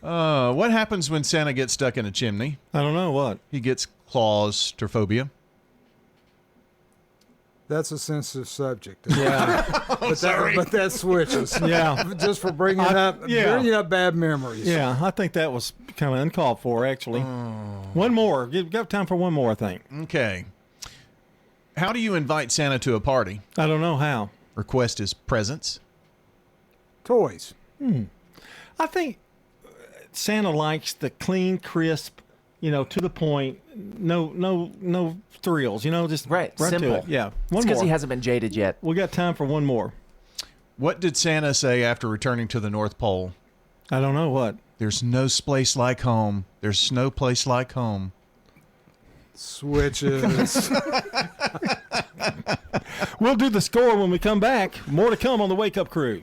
What happens when Santa gets stuck in a chimney? I don't know what. He gets claustrophobia. That's a sensitive subject. Yeah. But that switches. Yeah. Just for bringing up bad memories. Yeah, I think that was kind of uncalled for, actually. One more. Got time for one more, I think. Okay. How do you invite Santa to a party? I don't know how. Request his presents. Toys. I think Santa likes the clean, crisp, to the point, no thrills, just Right, to simple. it. Yeah. It's One because more. he hasn't been jaded yet. We got time for one more. What did Santa say after returning to the North Pole? I don't know what. There's no place like home. There's no place like home. Switches. We'll do the score when we come back. More to come on the Wake Up Crew.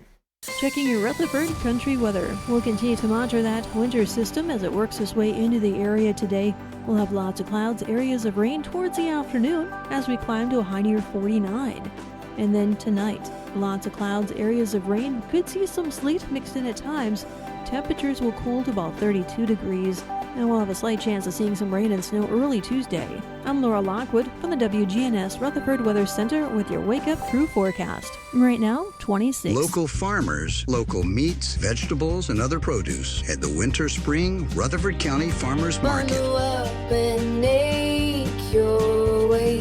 Checking your Rutherford country weather. We'll continue to monitor that winter system as it works its way into the area today. We'll have lots of clouds, areas of rain towards the afternoon as we climb to a high near 49. And then tonight, lots of clouds, areas of rain, could see some sleet mixed in at times. Temperatures will cool to about 32 degrees, and we'll have a slight chance of seeing some rain and snow early Tuesday. I'm Laura Lockwood from the WGNS Rutherford Weather Center with your Wake Up Crew forecast. Right now, 26. Local farmers, local meats, vegetables, and other produce at the Winter Spring Rutherford County Farmers Market. Bundle up and make your way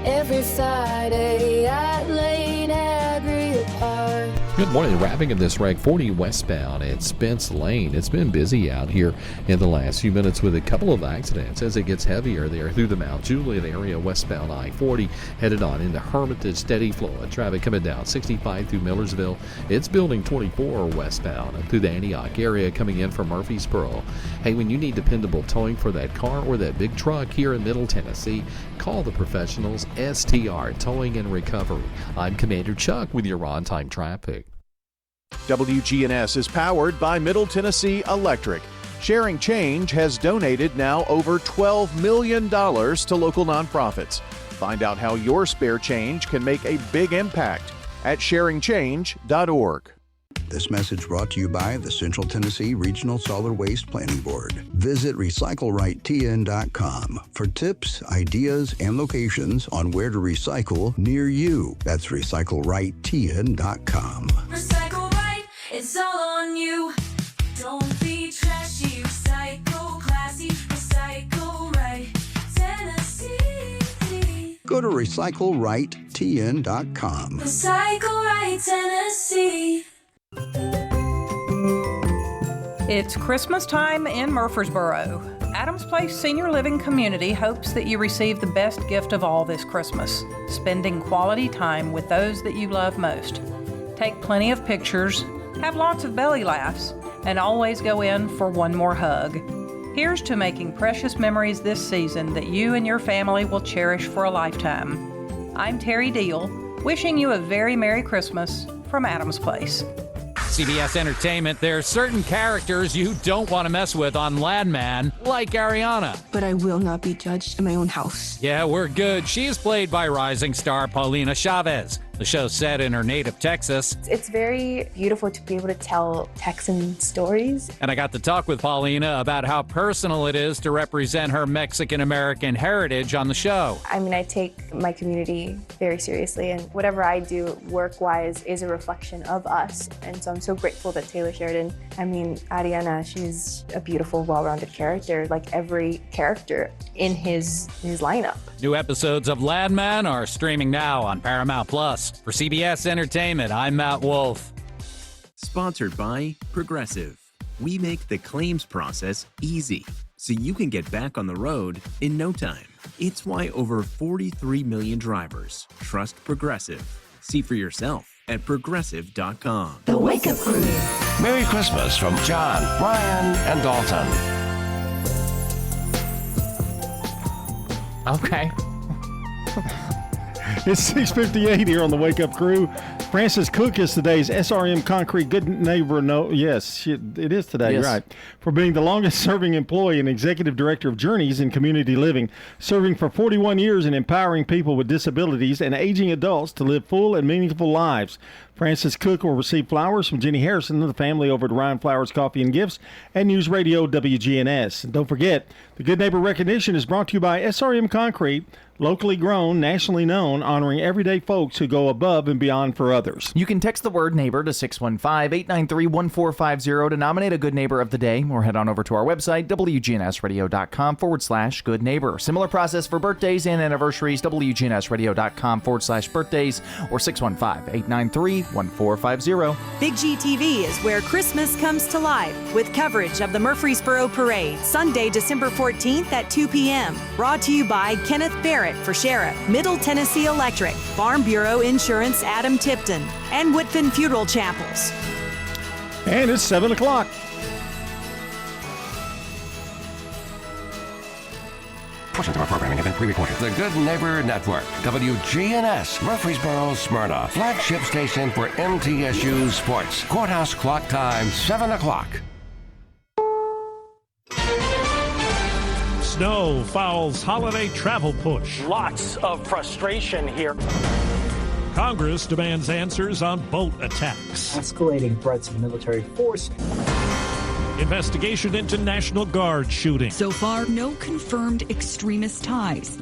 every Friday at Lane Agri Park. Good morning. Wrapping in this wreck, 40 westbound at Spence Lane. It's been busy out here in the last few minutes with a couple of accidents as it gets heavier there through the Mount Juliet area, westbound I-40, headed on into Hermitage. Steady flow of traffic coming down 65 through Millersville. It's building 24 westbound and through the Antioch area coming in from Murfreesboro. Hey, when you need dependable towing for that car or that big truck here in Middle Tennessee, call the professionals, STR Towing and Recovery. I'm Commander Chuck with your on-time traffic. WGNS is powered by Middle Tennessee Electric. Sharing Change has donated now over $12 million to local nonprofits. Find out how your spare change can make a big impact at sharingchange.org. This message brought to you by the Central Tennessee Regional Solid Waste Planning Board. Visit RecycleRightTN.com for tips, ideas, and locations on where to recycle near you. That's RecycleRightTN.com. Recycle right, it's all on you. Don't be trashy, recycle classy, recycle right, Tennessee. Go to RecycleRightTN.com. Recycle right, Tennessee. It's Christmas time in Murfreesboro. Adams Place Senior Living Community hopes that you receive the best gift of all this Christmas, spending quality time with those that you love most. Take plenty of pictures, have lots of belly laughs, and always go in for one more hug. Here's to making precious memories this season that you and your family will cherish for a lifetime. I'm Terry Deal, wishing you a very Merry Christmas from Adams Place. CBS Entertainment, there are certain characters you don't want to mess with on Landman, like Ariana. But I will not be judged in my own house. Yeah, we're good. She is played by rising star Paulina Chavez. The show's set in her native Texas. It's very beautiful to be able to tell Texan stories. And I got to talk with Paulina about how personal it is to represent her Mexican-American heritage on the show. I mean, I take my community very seriously, and whatever I do work-wise is a reflection of us. And so I'm so grateful that Taylor Sheridan, Ariana, she's a beautiful, well-rounded character, like every character in his lineup. New episodes of Landman are streaming now on Paramount Plus. For CBS Entertainment, I'm Matt Wolf. Sponsored by Progressive. We make the claims process easy, so you can get back on the road in no time. It's why over 43 million drivers trust Progressive. See for yourself at Progressive.com. The Wake Up Crew. Merry Christmas from John, Brian, and Dalton. Okay. It's 6:58 here on the Wake Up Crew. Francis Cook is today's SRM Concrete Good Neighbor. Yes, it is today, yes. Right. For being the longest-serving employee and executive director of Journeys in Community Living, serving for 41 years and empowering people with disabilities and aging adults to live full and meaningful lives. Francis Cook will receive flowers from Jenny Harrison and the family over at Ryan Flowers Coffee and Gifts and News Radio WGNS. And don't forget, the Good Neighbor recognition is brought to you by SRM Concrete, locally grown, nationally known, honoring everyday folks who go above and beyond for others. You can text the word neighbor to 615-893-1450 to nominate a Good Neighbor of the Day, or head on over to our website, WGNSradio.com/Good Neighbor. Similar process for birthdays and anniversaries, WGNSradio.com/birthdays, or 615-893-1450. Big G TV is where Christmas comes to life with coverage of the Murfreesboro Parade, Sunday, December 14th at 2 p.m. Brought to you by Kenneth Barrett for Sheriff, Middle Tennessee Electric, Farm Bureau Insurance Adam Tipton, and Whitfin Funeral Chapels. And it's 7 o'clock. Portions of our programming have been pre-recorded. The Good Neighbor Network, WGNS, Murfreesboro, Smyrna, flagship station for MTSU Sports. Courthouse clock time, 7 o'clock. Snow fouls holiday travel push. Lots of frustration here. Congress demands answers on boat attacks. Escalating threats of military force. Investigation into National Guard shooting. So far, no confirmed extremist ties.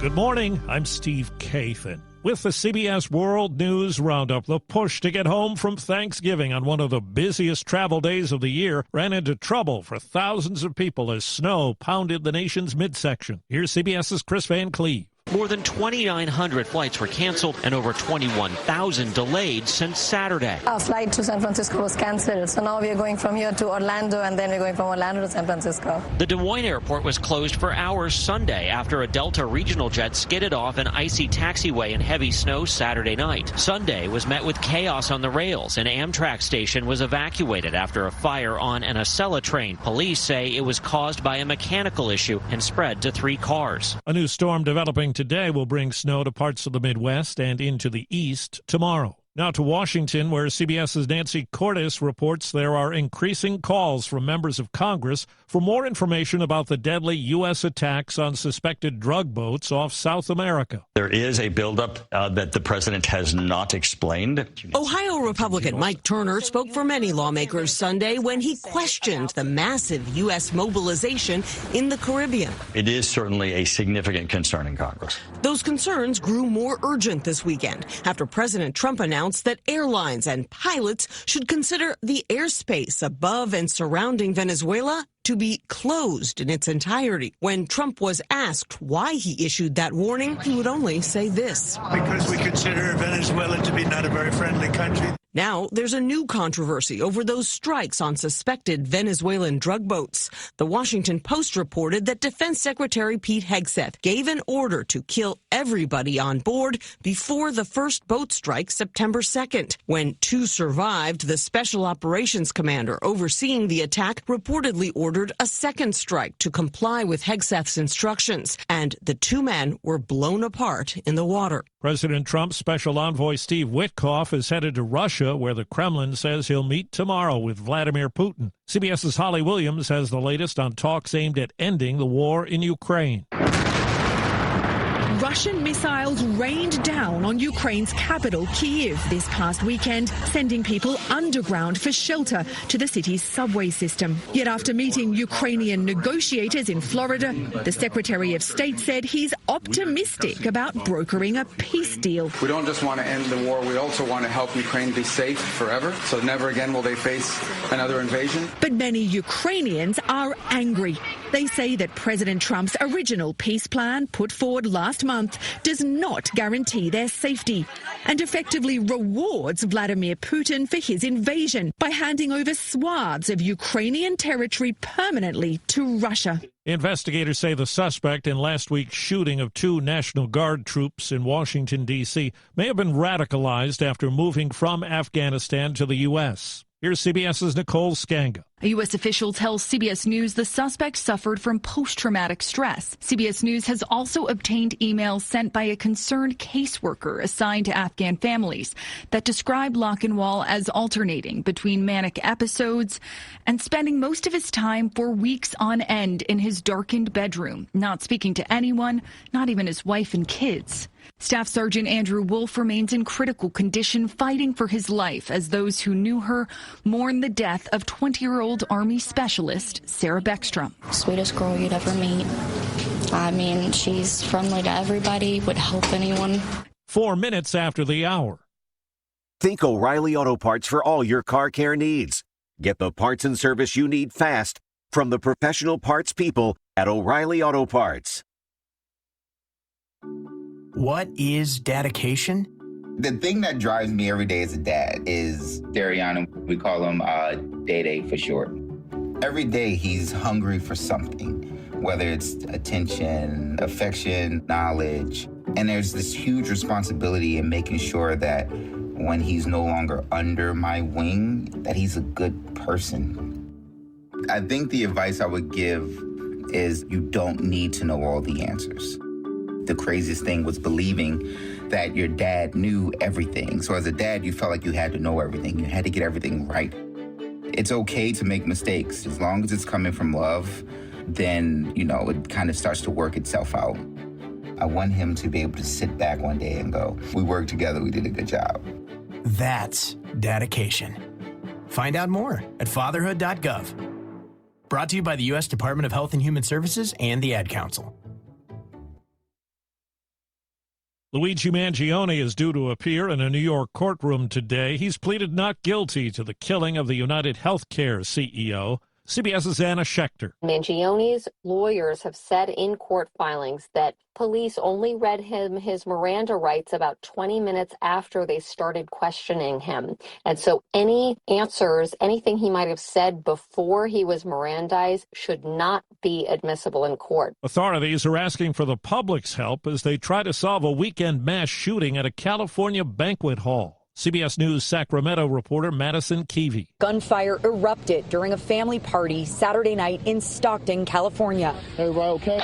Good morning, I'm Steve Kathan. With the CBS World News Roundup, the push to get home from Thanksgiving on one of the busiest travel days of the year ran into trouble for thousands of people as snow pounded the nation's midsection. Here's CBS's Chris Van Cleve. More than 2,900 flights were canceled and over 21,000 delayed since Saturday. Our flight to San Francisco was canceled, so now we are going from here to Orlando, and then we're going from Orlando to San Francisco. The Des Moines airport was closed for hours Sunday after a Delta regional jet skidded off an icy taxiway in heavy snow Saturday night. Sunday was met with chaos on the rails. An Amtrak station was evacuated after a fire on an Acela train. Police say it was caused by a mechanical issue and spread to 3 cars. A new storm developing today will bring snow to parts of the Midwest and into the east tomorrow. Now to Washington, where CBS's Nancy Cordes reports there are increasing calls from members of Congress for more information about the deadly U.S. attacks on suspected drug boats off South America. There is a buildup that the president has not explained. Ohio Republican Mike Turner spoke for many lawmakers Sunday when he questioned the massive U.S. mobilization in the Caribbean. It is certainly a significant concern in Congress. Those concerns grew more urgent this weekend after President Trump announced that airlines and pilots should consider the airspace above and surrounding Venezuela to be closed in its entirety. When Trump was asked why he issued that warning, he would only say this: because we consider Venezuela to be not a very friendly country. Now, there's a new controversy over those strikes on suspected Venezuelan drug boats. The Washington Post reported that Defense Secretary Pete Hegseth gave an order to kill everybody on board before the first boat strike September 2nd. When 2 survived, the Special Operations Commander overseeing the attack reportedly ordered a second strike to comply with Hegseth's instructions, and the 2 men were blown apart in the water. President Trump's special envoy Steve Witkoff is headed to Russia, where the Kremlin says he'll meet tomorrow with Vladimir Putin. CBS's Holly Williams has the latest on talks aimed at ending the war in Ukraine. Russian missiles rained down on Ukraine's capital, Kyiv, this past weekend, sending people underground for shelter to the city's subway system. Yet after meeting Ukrainian negotiators in Florida, the Secretary of State said he's optimistic about brokering a peace deal. We don't just want to end the war, we also want to help Ukraine be safe forever, so never again will they face another invasion. But many Ukrainians are angry. They say that President Trump's original peace plan put forward last month does not guarantee their safety and effectively rewards Vladimir Putin for his invasion by handing over swaths of Ukrainian territory permanently to Russia. Investigators say the suspect in last week's shooting of 2 National Guard troops in Washington, D.C. may have been radicalized after moving from Afghanistan to the U.S. Here's CBS's Nicole Skanga. A U.S. official tells CBS News the suspect suffered from post-traumatic stress. CBS News has also obtained emails sent by a concerned caseworker assigned to Afghan families that describe Lochinwall as alternating between manic episodes and spending most of his time for weeks on end in his darkened bedroom, not speaking to anyone, not even his wife and kids. Staff Sergeant Andrew Wolf remains in critical condition, fighting for his life as those who knew her mourn the death of 20-year-old Army specialist Sarah Beckstrom. Sweetest girl you'd ever meet. I mean, she's friendly to everybody, would help anyone. 4 minutes after the hour. Think O'Reilly Auto Parts for all your car care needs. Get the parts and service you need fast from the professional parts people at O'Reilly Auto Parts. What is dedication? The thing that drives me every day as a dad is Darian. We call him Day for short. Every day he's hungry for something, whether it's attention, affection, knowledge. And there's this huge responsibility in making sure that when he's no longer under my wing, that he's a good person. I think the advice I would give is you don't need to know all the answers. The craziest thing was believing that your dad knew everything. So as a dad, you felt like you had to know everything. You had to get everything right. It's okay to make mistakes. As long as it's coming from love, then, it kind of starts to work itself out. I want him to be able to sit back one day and go, we worked together, we did a good job. That's dedication. Find out more at fatherhood.gov. Brought to you by the U.S. Department of Health and Human Services and the Ad Council. Luigi Mangione is due to appear in a New York courtroom today. He's pleaded not guilty to the killing of the United Healthcare CEO. CBS's Anna Schechter. Mangione's lawyers have said in court filings that police only read him his Miranda rights about 20 minutes after they started questioning him. And so any answers, anything he might have said before he was Mirandized should not be admissible in court. Authorities are asking for the public's help as they try to solve a weekend mass shooting at a California banquet hall. CBS News Sacramento reporter Madison Keevy. Gunfire erupted during a family party Saturday night in Stockton, California. Everybody okay?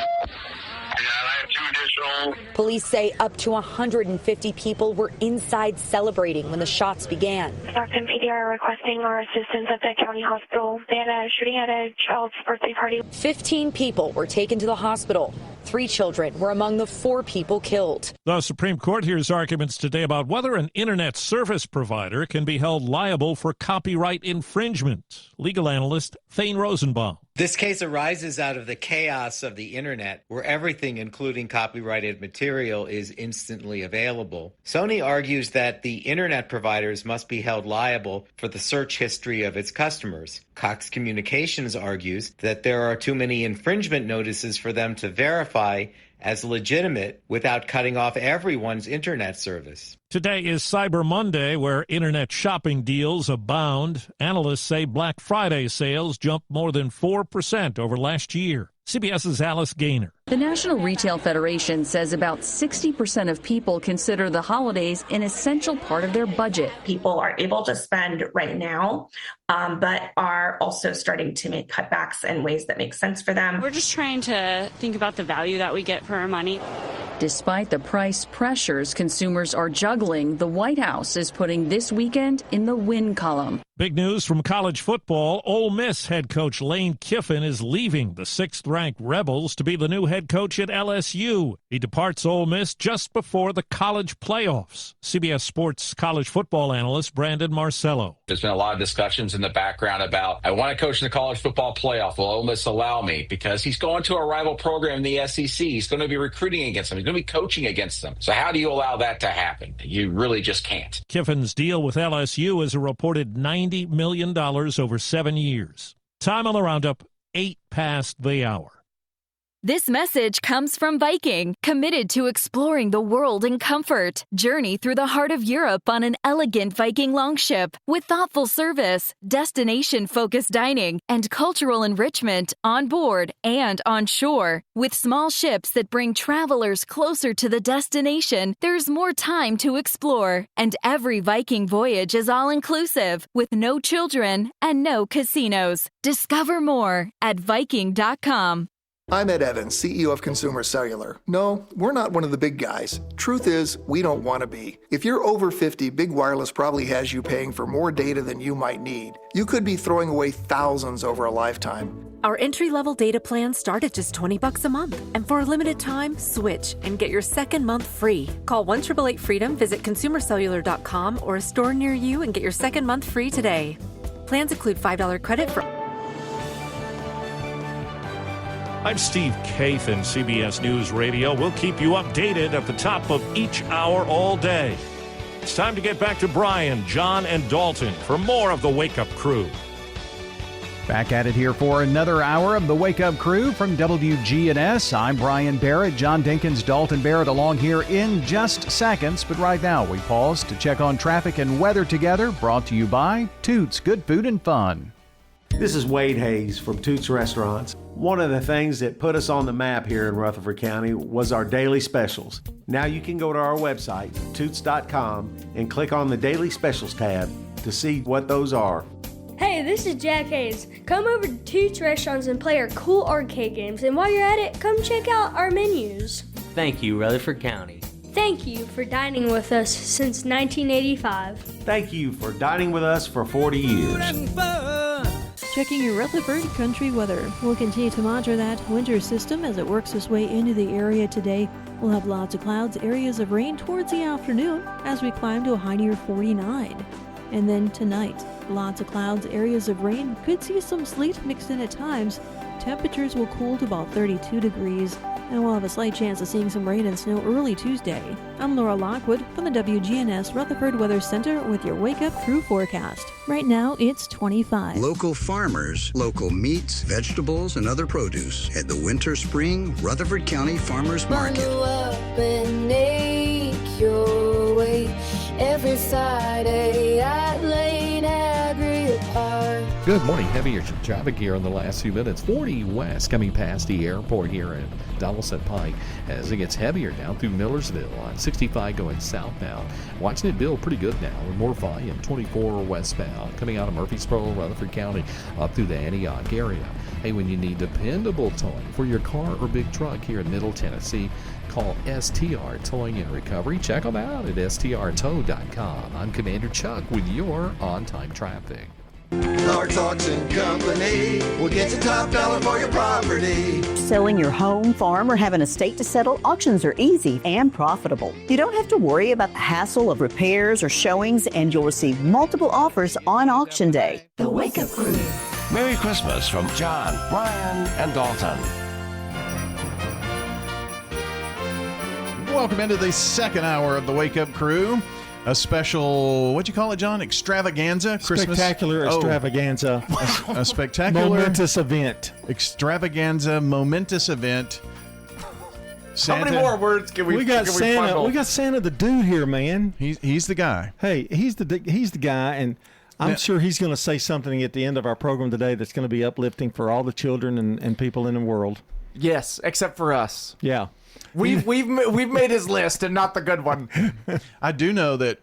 Police say up to 150 people were inside celebrating when the shots began. Stockton PD are requesting our assistance at the county hospital. They had a shooting at a child's birthday party. 15 people were taken to the hospital. 3 children were among the 4 people killed. The Supreme Court hears arguments today about whether an internet service provider can be held liable for copyright infringement. Legal analyst Thane Rosenbaum. This case arises out of the chaos of the internet, where everything, including copyrighted material, is instantly available. Sony argues that the internet providers must be held liable for the search history of its customers. Cox Communications argues that there are too many infringement notices for them to verify as legitimate without cutting off everyone's internet service. Today is Cyber Monday, where internet shopping deals abound. Analysts say Black Friday sales jumped more than 4% over last year. CBS's Alice Gaynor. The National Retail Federation says about 60% of people consider the holidays an essential part of their budget. People are able to spend right now, but are also starting to make cutbacks in ways that make sense for them. We're just trying to think about the value that we get for our money. Despite the price pressures consumers are juggling, the White House is putting this weekend in the win column. Big news from college football. Ole Miss head coach Lane Kiffin is leaving the 6th-ranked Rebels to be the new head coach at LSU. He departs Ole Miss just before the college playoffs. CBS Sports college football analyst Brandon Marcello. There's been a lot of discussions in the background about, I want to coach in the college football playoff. Will Ole Miss allow me? Because he's going to a rival program in the SEC. He's going to be recruiting against them. He's going to be coaching against them. So how do you allow that to happen? You really just can't. Kiffin's deal with LSU is a reported $90 million over 7 years. Time on the roundup, 8 past the hour. This message comes from Viking, committed to exploring the world in comfort. Journey through the heart of Europe on an elegant Viking longship with thoughtful service, destination-focused dining, and cultural enrichment on board and on shore. With small ships that bring travelers closer to the destination, there's more time to explore. And every Viking voyage is all-inclusive, with no children and no casinos. Discover more at Viking.com. I'm Ed Evans, CEO of Consumer Cellular. No, we're not one of the big guys. Truth is, we don't want to be. If you're over 50, Big Wireless probably has you paying for more data than you might need. You could be throwing away thousands over a lifetime. Our entry-level data plans start at just $20 a month. And for a limited time, switch and get your second month free. Call 1-888-FREEDOM, visit consumercellular.com or a store near you and get your second month free today. Plans include $5 credit for... I'm Steve Kathan, CBS News Radio. We'll keep you updated at the top of each hour all day. It's time to get back to Brian, John, and Dalton for more of the Wake Up Crew. Back at it here for another hour of the Wake Up Crew from WGNS. I'm Brian Barrett, John Dinkins, Dalton Barrett along here in just seconds. But right now we pause to check on traffic and weather together, brought to you by Toots Good Food and Fun. This is Wade Hayes from Toots Restaurants. One of the things that put us on the map here in Rutherford County was our daily specials. Now you can go to our website, toots.com, and click on the Daily Specials tab to see what those are. Hey, this is Jack Hayes. Come over to Toots Restaurants and play our cool arcade games. And while you're at it, come check out our menus. Thank you, Rutherford County. Thank you for dining with us since 1985. Thank you for dining with us for 40 years. Checking your Rutherford country weather. We'll continue to monitor that winter system as it works its way into the area today. We'll have lots of clouds, areas of rain towards the afternoon as we climb to a high near 49. And then tonight, lots of clouds, areas of rain, could see some sleet mixed in at times. Temperatures will cool to about 32 degrees, and we'll have a slight chance of seeing some rain and snow early Tuesday. I'm Laura Lockwood from the WGNS Rutherford Weather Center with your Wake Up Crew forecast. Right now, it's 25. Local farmers, local meats, vegetables, and other produce at the Winter Spring Rutherford County Farmers Market. Bundle up and make your way every Friday at Lane Agri Park. Good morning. Heavier traffic here in the last few minutes. 40 west coming past the airport here in Donaldson Pike as it gets heavier down through Millersville on 65 going southbound. Watching it build pretty good now with more volume. 24 westbound coming out of Murfreesboro, Rutherford County up through the Antioch area. Hey, when you need dependable towing for your car or big truck here in Middle Tennessee, call STR Towing and Recovery. Check them out at strtow.com. I'm Commander Chuck with your on-time traffic. Clark's Auction Company will get you top dollar for your property. Selling your home, farm, or have an estate to settle, auctions are easy and profitable. You don't have to worry about the hassle of repairs or showings, and you'll receive multiple offers on auction day. The Wake Up Crew. Merry Christmas from John, Brian, and Dalton. Welcome into the second hour of the Wake Up Crew. A special, what'd you call it, John? Extravaganza? Christmas? Spectacular extravaganza. A spectacular. Momentous event. Extravaganza, momentous event. Santa. How many more words can we? We got Santa. Bundle? We got Santa, the dude here, man. He's the guy. Hey, he's the guy, and I'm sure he's going to say something at the end of our program today that's going to be uplifting for all the children and people in the world. Yes, except for us. Yeah. We've made his list and not the good one. I do know that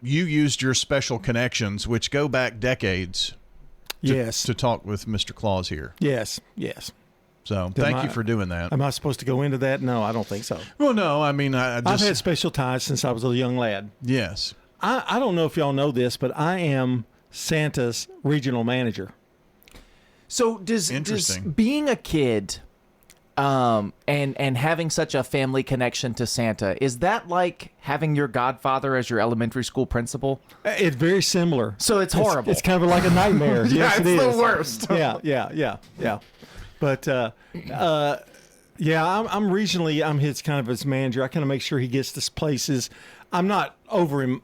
you used your special connections, which go back decades. To talk with Mr. Claus here. Yes. So thank you for doing that. Am I supposed to go into that? No, I don't think so. Well, no. I mean, I've had special ties since I was a young lad. Yes. I don't know if y'all know this, but I am Santa's regional manager. So does being a kid and having such a family connection to Santa, is that like having your godfather as your elementary school principal? It's very similar. So it's horrible. It's kind of like a nightmare. Yeah, yes, it's the worst. Yeah. But I'm regionally, I'm his manager. I kind of make sure he gets to places. I'm not over him,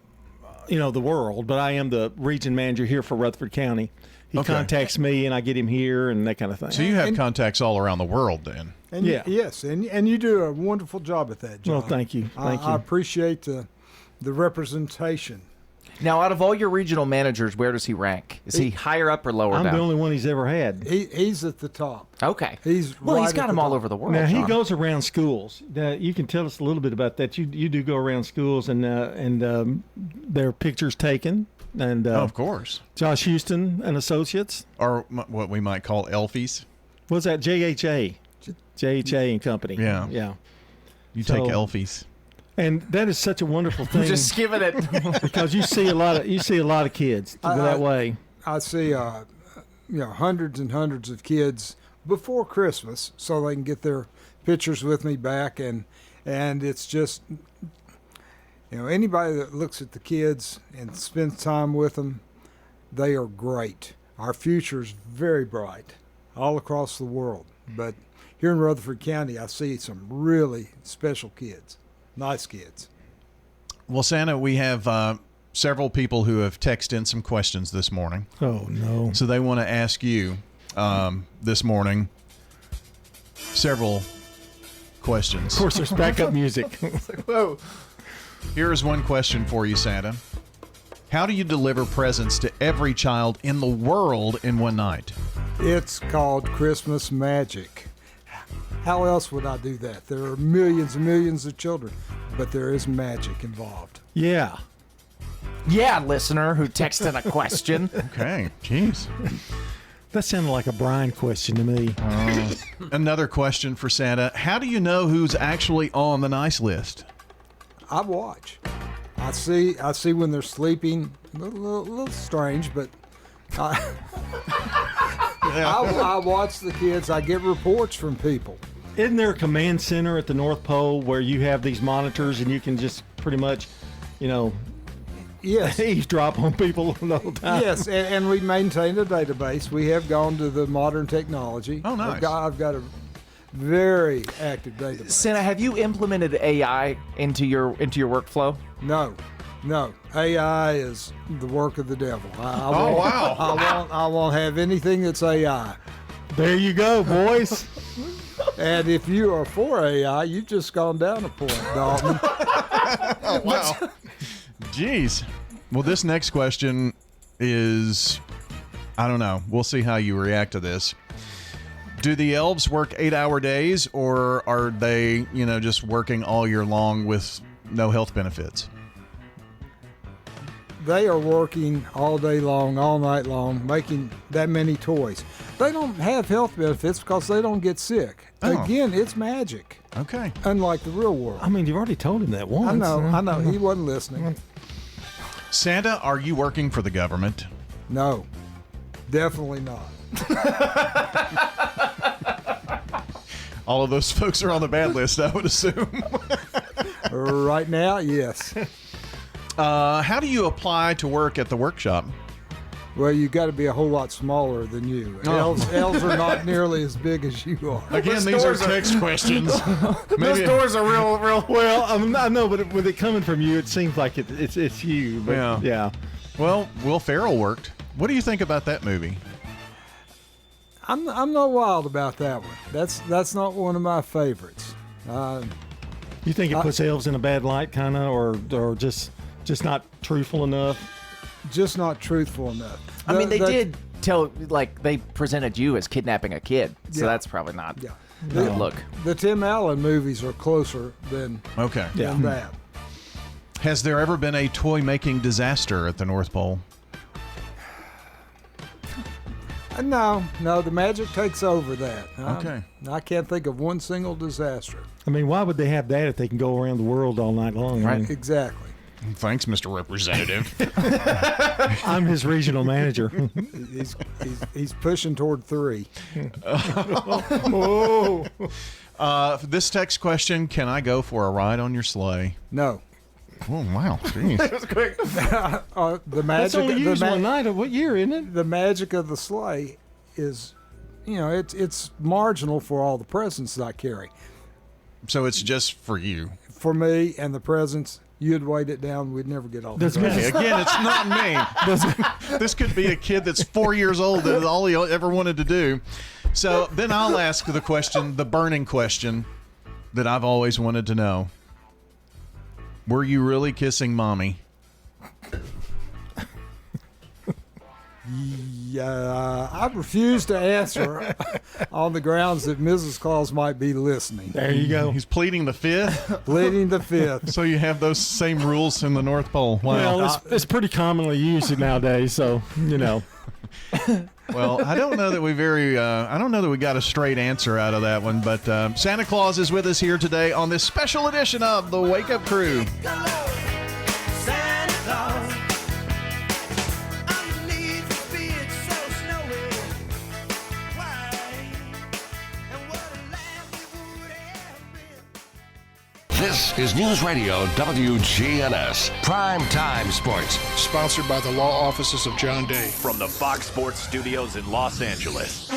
the world, but I am the region manager here for Rutherford County. He contacts me, and I get him here and that kind of thing. So you have contacts all around the world then? And yes, and you do a wonderful job at that, John. Well, thank you. I appreciate the representation. Now, out of all your regional managers, where does he rank? Is he higher up or lower down? I'm the only one he's ever had. He's at the top. Okay. He's got them all over the world. Now, John. he goes around schools. You can tell us a little bit about that. You do go around schools, and there are pictures taken. And of course. Josh Houston and Associates. Or what we might call Elfies. What's that? JHA and Company. Yeah. You take Elfies. And that is such a wonderful thing. Just giving it because you see a lot of kids that way. I see hundreds and hundreds of kids before Christmas, so they can get their pictures with me back, and it's just anybody that looks at the kids and spends time with them, they are great. Our future is very bright all across the world, but here in Rutherford County, I see some really special kids. Nice kids. Well, Santa, we have several people who have texted in some questions this morning. Oh, no. So they want to ask you this morning several questions. Of course, there's backup music. Whoa. Here is one question for you, Santa. How do you deliver presents to every child in the world in one night? It's called Christmas magic. How else would I do that? There are millions and millions of children, but there is magic involved. Yeah. Yeah, listener who texted a question. Okay, jeez. That sounded like a Brian question to me. Another question for Santa. How do you know who's actually on the nice list? I watch. I see when they're sleeping. A little strange, but I watch the kids. I get reports from people. Isn't there a command center at the North Pole where you have these monitors and you can just pretty much, Yes. eavesdrop on people the whole time. Yes, and we maintain a database. We have gone to the modern technology. Oh, nice. I've got a very active database. Santa, have you implemented AI into your workflow? No. AI is the work of the devil. Wow. I won't have anything that's AI. There you go, boys. And if you are for AI, you've just gone down a point, Dalton. Oh, wow. Jeez. Well, this next question is, I don't know. We'll see how you react to this. Do the elves work 8-hour days, or are they, just working all year long with no health benefits? They are working all day long, all night long, making that many toys. They don't have health benefits because they don't get sick. Oh. Again, it's magic. Okay. Unlike the real world. I mean, you've already told him that once. I know. He wasn't listening. Santa, are you working for the government? No, definitely not. All of those folks are on the bad list, I would assume. Right now, yes. How do you apply to work at the workshop? Well, you got to be a whole lot smaller than you. Elves are not nearly as big as you are. Again, these are text questions. Those doors are real. Well, I know, but with it coming from you, it seems like it's you. But yeah. Well, Will Ferrell worked. What do you think about that movie? I'm not wild about that one. That's not one of my favorites. You think it puts elves in a bad light, kind of, or just not truthful enough? Just not truthful enough. I mean, they did tell, they presented you as kidnapping a kid, so that's probably not a good look. The Tim Allen movies are closer than that. Has there ever been a toy-making disaster at the North Pole? No, the magic takes over that. Okay. I can't think of one single disaster. I mean, why would they have that if they can go around the world all night long? Right. I mean, Exactly. Thanks, Mr. Representative. I'm his regional manager. He's pushing toward 3. This text question, can I go for a ride on your sleigh? No. Oh, wow. Jeez. That was quick. The magic. That's only used one night of what year, isn't it? The magic of the sleigh is, it's marginal for all the presents that I carry. So it's just for you? For me and the presents. You'd weight it down, we'd never get all this. Again, it's not me. This could be a kid that's 4 years old that is all he ever wanted to do. So then I'll ask the question, the burning question that I've always wanted to know. Were you really kissing Mommy? Yeah, I refuse to answer on the grounds that Mrs. Claus might be listening. There you go. He's pleading the fifth? Pleading the fifth. So you have those same rules in the North Pole. Wow. Well, it's pretty commonly used nowadays, so, Well, I don't know that we got a straight answer out of that one, but Santa Claus is with us here today on this special edition of the Wake Up Crew. This is News Radio WGNS Prime Time Sports. Sponsored by the law offices of John Day. From the Fox Sports Studios in Los Angeles.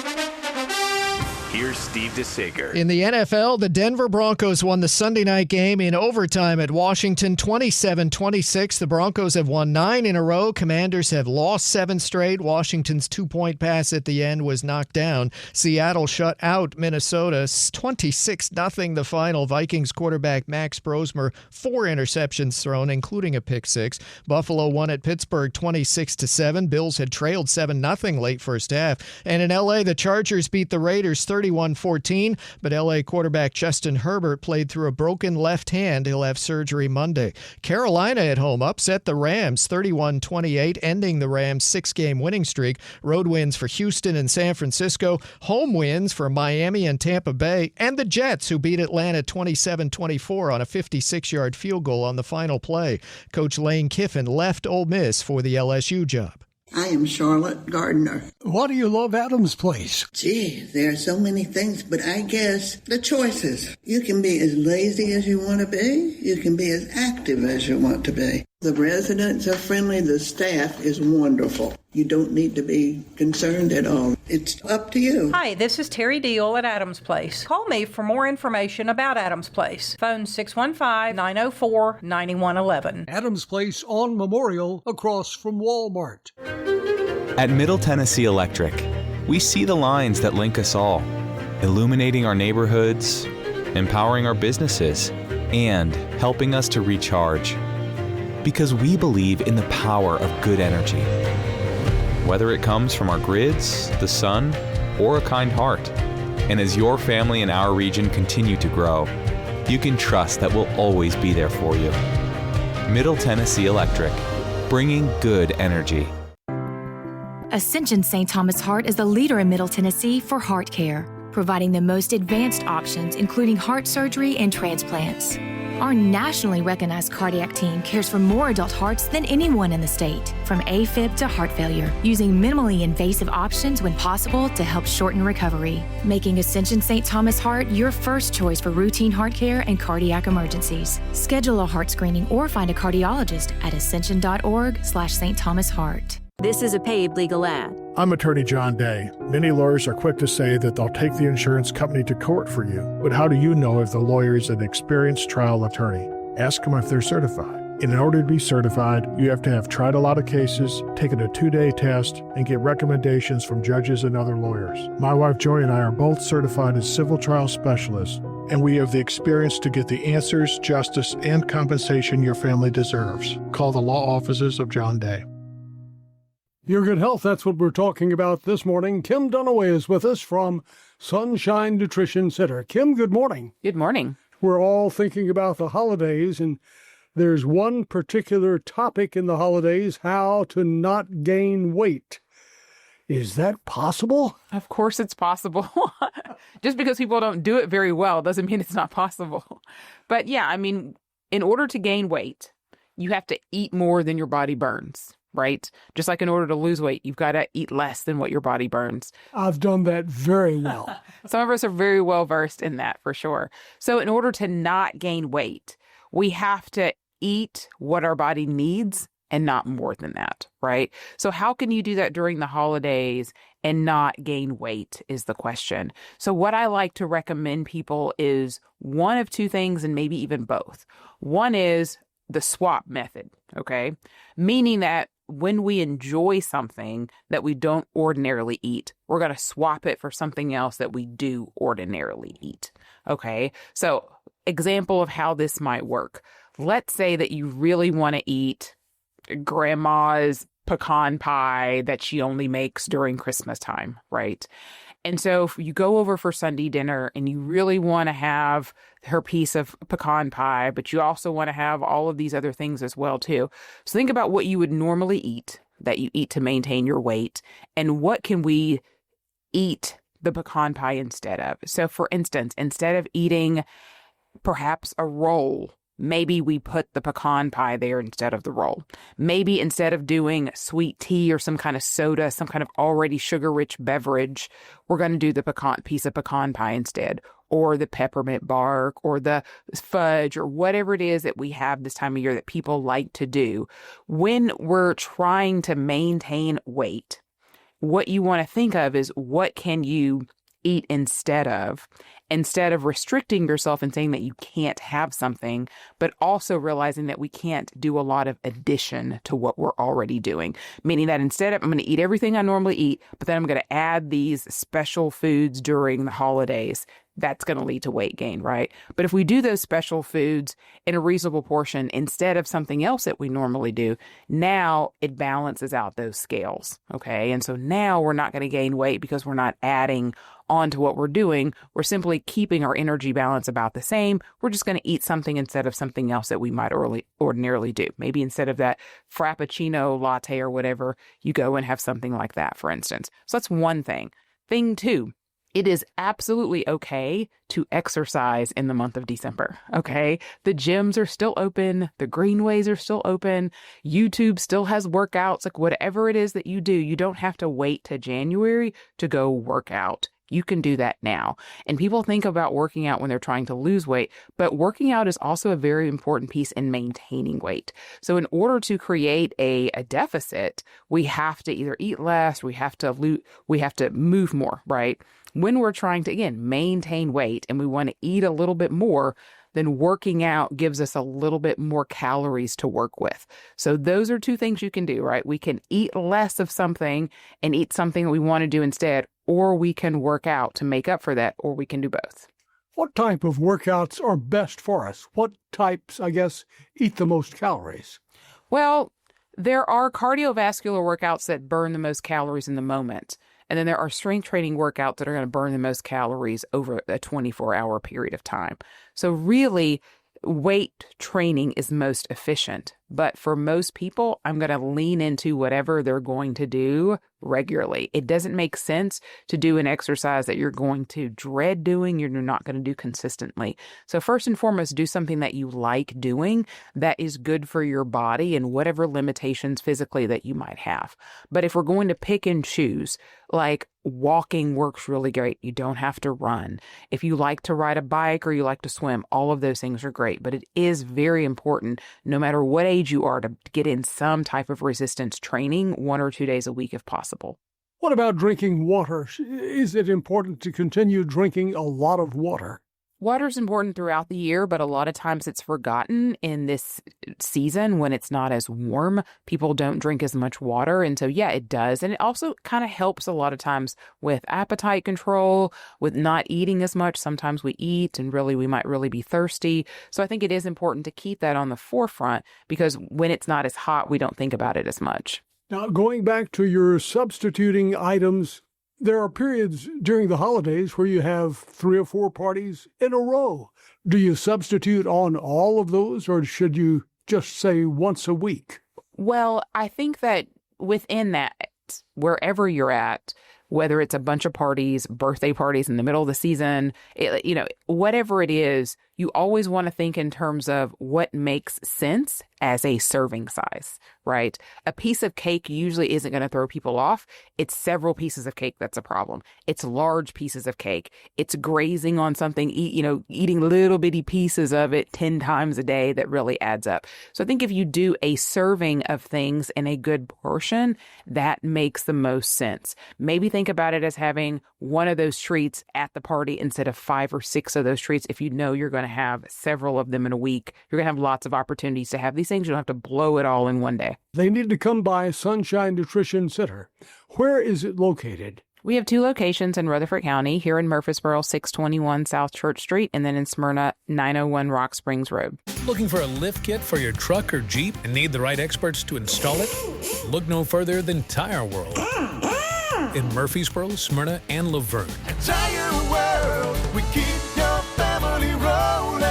Here's Steve DeSager. In the NFL, the Denver Broncos won the Sunday night game in overtime at Washington 27-26. The Broncos have won 9 in a row. Commanders have lost 7 straight. Washington's 2-point pass at the end was knocked down. Seattle shut out Minnesota 26-0 the final. Vikings quarterback Max Brosmer 4 interceptions thrown, including a pick 6. Buffalo won at Pittsburgh 26-7. Bills had trailed 7-0 late first half. And in L.A., the Chargers beat the Raiders 31-14, but L.A. quarterback Justin Herbert played through a broken left hand. He'll have surgery Monday. Carolina at home upset the Rams 31-28, ending the Rams' 6-game winning streak. Road wins for Houston and San Francisco. Home wins for Miami and Tampa Bay. And the Jets, who beat Atlanta 27-24 on a 56-yard field goal on the final play. Coach Lane Kiffin left Ole Miss for the LSU job. I am Charlotte Gardner. Why do you love Adams Place? Gee, there are so many things, but I guess the choices. You can be as lazy as you want to be. You can be as active as you want to be. The residents are friendly. The staff is wonderful. You don't need to be concerned at all. It's up to you. Hi, this is Terry Deal at Adams Place. Call me for more information about Adams Place. Phone 615-904-9111. Adams Place on Memorial, across from Walmart. At Middle Tennessee Electric, we see the lines that link us all, illuminating our neighborhoods, empowering our businesses, and helping us to recharge. Because we believe in the power of good energy. Whether it comes from our grids, the sun, or a kind heart. And as your family and our region continue to grow, you can trust that we'll always be there for you. Middle Tennessee Electric, bringing good energy. Ascension St. Thomas Heart is the leader in Middle Tennessee for heart care, providing the most advanced options, including heart surgery and transplants. Our nationally recognized cardiac team cares for more adult hearts than anyone in the state, from AFib to heart failure, using minimally invasive options when possible to help shorten recovery, making Ascension St. Thomas Heart your first choice for routine heart care and cardiac emergencies. Schedule a heart screening or find a cardiologist at ascension.org/St. Thomas Heart. This is a paid legal ad. I'm attorney John Day. Many lawyers are quick to say that they'll take the insurance company to court for you. But how do you know if the lawyer is an experienced trial attorney? Ask them if they're certified. And in order to be certified, you have to have tried a lot of cases, taken a 2-day test, and get recommendations from judges and other lawyers. My wife Joy and I are both certified as civil trial specialists, and we have the experience to get the answers, justice, and compensation your family deserves. Call the law offices of John Day. Your good health, that's what we're talking about this morning. Kim Dunaway is with us from Sunshine Nutrition Center. Kim, good morning. Good morning. We're all thinking about the holidays, and there's one particular topic in the holidays, how to not gain weight. Is that possible? Of course it's possible. Just because people don't do it very well doesn't mean it's not possible. But yeah, I mean, in order to gain weight, you have to eat more than your body burns. Right? Just like in order to lose weight, you've got to eat less than what your body burns. I've done that very well. Some of us are very well versed in that for sure. So in order to not gain weight, we have to eat what our body needs and not more than that, right? So how can you do that during the holidays and not gain weight is the question. So what I like to recommend people is one of two things and maybe even both. One is the swap method, okay? Meaning that when we enjoy something that we don't ordinarily eat, we're going to swap it for something else that we do ordinarily eat. Okay. So example of how this might work. Let's say that you really want to eat grandma's pecan pie that she only makes during Christmas time, right? And so if you go over for Sunday dinner and you really want to have her piece of pecan pie, but you also want to have all of these other things as well too. So think about what you would normally eat, that you eat to maintain your weight, and what can we eat the pecan pie instead of. So for instance, instead of eating perhaps a roll, maybe we put the pecan pie there instead of the roll. Maybe instead of doing sweet tea or some kind of soda, some kind of already sugar-rich beverage, we're going to do the piece of pecan pie instead, or the peppermint bark, or the fudge, or whatever it is that we have this time of year that people like to do. When we're trying to maintain weight, what you want to think of is what can you eat instead of restricting yourself and saying that you can't have something, but also realizing that we can't do a lot of addition to what we're already doing. Meaning that instead of, I'm going to eat everything I normally eat, but then I'm going to add these special foods during the holidays. That's going to lead to weight gain, right? But if we do those special foods in a reasonable portion instead of something else that we normally do, now it balances out those scales, okay? And so now we're not going to gain weight because we're not adding on to what we're doing. We're simply keeping our energy balance about the same. We're just going to eat something instead of something else that we might ordinarily do. Maybe instead of that Frappuccino latte or whatever, you go and have something like that, for instance. So that's one thing. Thing two, it is absolutely okay to exercise in the month of December, okay? The gyms are still open. The greenways are still open. YouTube still has workouts. Like whatever it is that you do, you don't have to wait to January to go work out. You can do that now. And people think about working out when they're trying to lose weight, but working out is also a very important piece in maintaining weight. So in order to create a deficit, we have to either eat less, we have to move more, right? When we're trying to, again, maintain weight and we want to eat a little bit more, then working out gives us a little bit more calories to work with. So those are two things you can do, right? We can eat less of something and eat something that we want to do instead, or we can work out to make up for that, or we can do both. What type of workouts are best for us? What types, I guess, eat the most calories? Well, there are cardiovascular workouts that burn the most calories in the moment. And then there are strength training workouts that are going to burn the most calories over a 24-hour period of time. So really, weight training is most efficient. But for most people, I'm going to lean into whatever they're going to do regularly. It doesn't make sense to do an exercise that you're going to dread doing, you're not going to do consistently. So first and foremost, do something that you like doing that is good for your body and whatever limitations physically that you might have. But if we're going to pick and choose, like walking works really great. You don't have to run. If you like to ride a bike or you like to swim, all of those things are great. But it is very important, no matter what age you are, to get in some type of resistance training 1 or 2 days a week if possible. What about drinking water? Is it important to continue drinking a lot of water? Water is important throughout the year, but a lot of times it's forgotten in this season when it's not as warm. People don't drink as much water. And so, yeah, it does. And it also kind of helps a lot of times with appetite control, with not eating as much. Sometimes we eat and we might really be thirsty. So I think it is important to keep that on the forefront because when it's not as hot, we don't think about it as much. Now, going back to your substituting items, there are periods during the holidays where you have 3 or 4 parties in a row. Do you substitute on all of those, or should you just say once a week? Well, I think that within that, wherever you're at, whether it's a bunch of parties, birthday parties in the middle of the season, whatever it is, you always want to think in terms of what makes sense as a serving size, right? A piece of cake usually isn't going to throw people off. It's several pieces of cake that's a problem. It's large pieces of cake. It's grazing on something, eating little bitty pieces of it 10 times a day that really adds up. So I think if you do a serving of things in a good portion, that makes the most sense. Maybe think about it as having one of those treats at the party instead of 5 or 6 of those treats. If you know you're going to have several of them in a week, you're going to have lots of opportunities to have these things. You don't have to blow it all in one day. They need to come by Sunshine Nutrition Center. Where is it located? We have 2 locations in Rutherford County, here in Murfreesboro, 621 South Church Street, and then in Smyrna, 901 Rock Springs Road. Looking for a lift kit for your truck or Jeep and need the right experts to install it? Look no further than Tire World in Murfreesboro, Smyrna, and Laverne. Tire World, we keep your family rolling.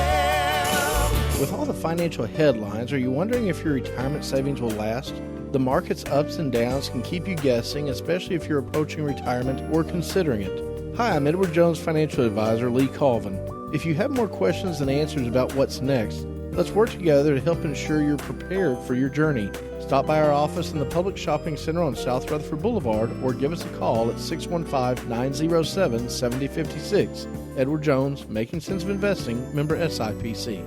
With all the financial headlines, are you wondering if your retirement savings will last? The market's ups and downs can keep you guessing, especially if you're approaching retirement or considering it. Hi, I'm Edward Jones Financial Advisor Lee Colvin. If you have more questions than answers about what's next, let's work together to help ensure you're prepared for your journey. Stop by our office in the Public Shopping Center on South Rutherford Boulevard or give us a call at 615-907-7056. Edward Jones, Making Sense of Investing, member SIPC.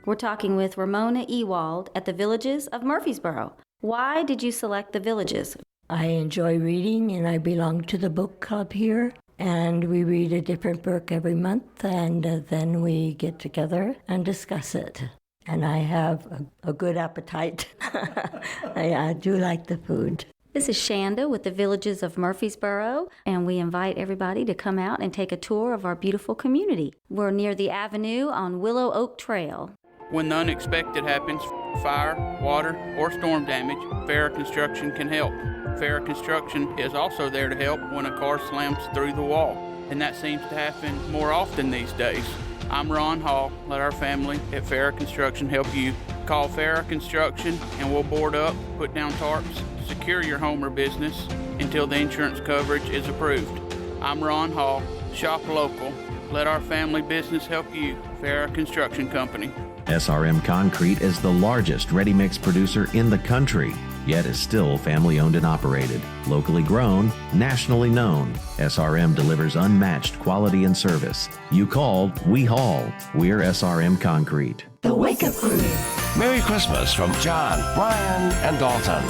We're talking with Ramona Ewald at the Villages of Murfreesboro. Why did you select the Villages? I enjoy reading, and I belong to the book club here. And we read a different book every month, and then we get together and discuss it. And I have a good appetite. I do like the food. This is Shanda with the Villages of Murfreesboro, and we invite everybody to come out and take a tour of our beautiful community. We're near the Avenue on Willow Oak Trail. When the unexpected happens, fire, water, or storm damage, Farrah Construction can help. Farrah Construction is also there to help when a car slams through the wall, and that seems to happen more often these days. I'm Ron Hall. Let our family at Farrah Construction help you. Call Farrah Construction and we'll board up, put down tarps, secure your home or business until the insurance coverage is approved. I'm Ron Hall. Shop local. Let our family business help you. Farrah Construction Company. SRM Concrete is the largest ready-mix producer in the country. yet is still family-owned and operated. Locally grown, nationally known, SRM delivers unmatched quality and service. You called, we haul. We're SRM Concrete. The Wake Up Crew. Merry Christmas from John, Brian, and Dalton.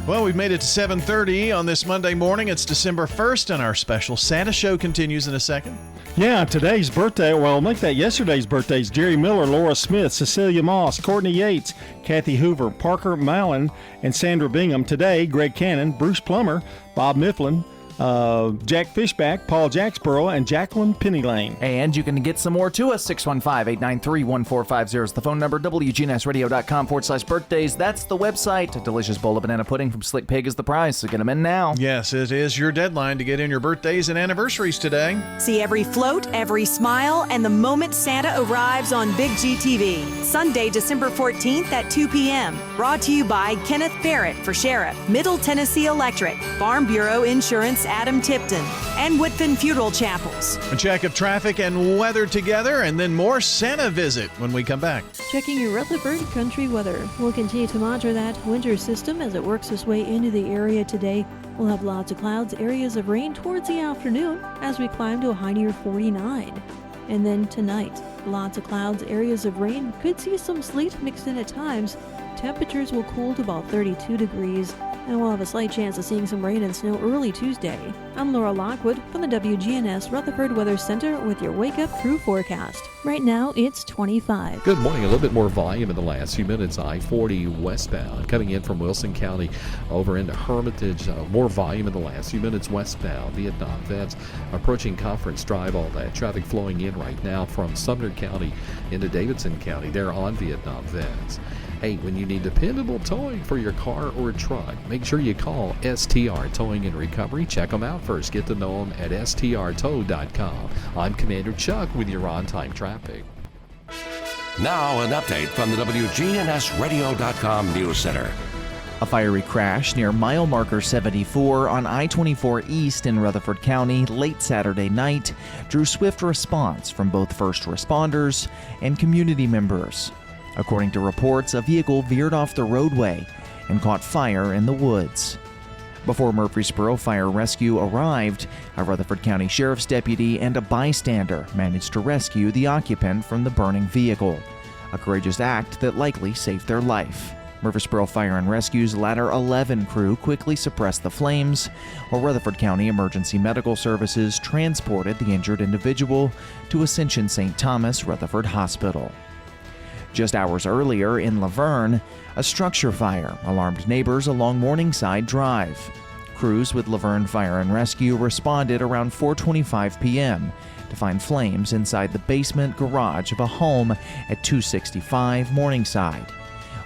Well, we've made it to 7:30 on this Monday morning. It's December 1st, and our special Santa show continues in a second. Yeah, today's birthday, well, make that yesterday's birthdays. Jerry Miller, Laura Smith, Cecilia Moss, Courtney Yates, Kathy Hoover, Parker Mallon, and Sandra Bingham. Today, Greg Cannon, Bruce Plummer, Bob Mifflin, Jack Fishback, Paul Jacksboro, and Jacqueline Penny Lane. And you can get some more to us. 615-893-1450 is the phone number. WGNSradio.com/birthdays. That's the website. A delicious bowl of banana pudding from Slick Pig is the prize, so get them in now. Yes, it is your deadline to get in your birthdays and anniversaries today. See every float, every smile, and the moment Santa arrives on Big GTV. Sunday, December 14th at 2 p.m. Brought to you by Kenneth Barrett for Sheriff, Middle Tennessee Electric, Farm Bureau Insurance, Adam Tipton, and Woodfin Funeral Chapels. A check of traffic and weather together, and then more Santa visit when we come back. Checking your Rutherford country weather. We'll continue to monitor that winter system as it works its way into the area today. We'll have lots of clouds, areas of rain towards the afternoon as we climb to a high near 49. And then tonight, lots of clouds, areas of rain. Could see some sleet mixed in at times. Temperatures will cool to about 32 degrees. And we'll have a slight chance of seeing some rain and snow early Tuesday. I'm Laura Lockwood from the WGNS Rutherford Weather Center with your Wake Up Crew forecast. Right now, it's 25. Good morning. A little bit more volume in the last few minutes. I-40 westbound coming in from Wilson County over into Hermitage. More volume in the last few minutes westbound. Vietnam Vets approaching Conference Drive. All that traffic flowing in right now from Sumner County into Davidson County. They're on Vietnam Vets. Hey, when you need dependable towing for your car or truck, make sure you call STR Towing and Recovery. Check them out first. Get to know them at strtow.com. I'm Commander Chuck with your on-time traffic. Now an update from the WGNSradio.com News Center. A fiery crash near mile marker 74 on I-24 East in Rutherford County late Saturday night drew swift response from both first responders and community members. According to reports, a vehicle veered off the roadway and caught fire in the woods. Before Murfreesboro Fire Rescue arrived, a Rutherford County Sheriff's deputy and a bystander managed to rescue the occupant from the burning vehicle, a courageous act that likely saved their life. Murfreesboro Fire and Rescue's Ladder 11 crew quickly suppressed the flames, while Rutherford County Emergency Medical Services transported the injured individual to Ascension St. Thomas Rutherford Hospital. Just hours earlier in Laverne, a structure fire alarmed neighbors along Morningside Drive. Crews with Laverne Fire and Rescue responded around 4:25 p.m. to find flames inside the basement garage of a home at 265 Morningside.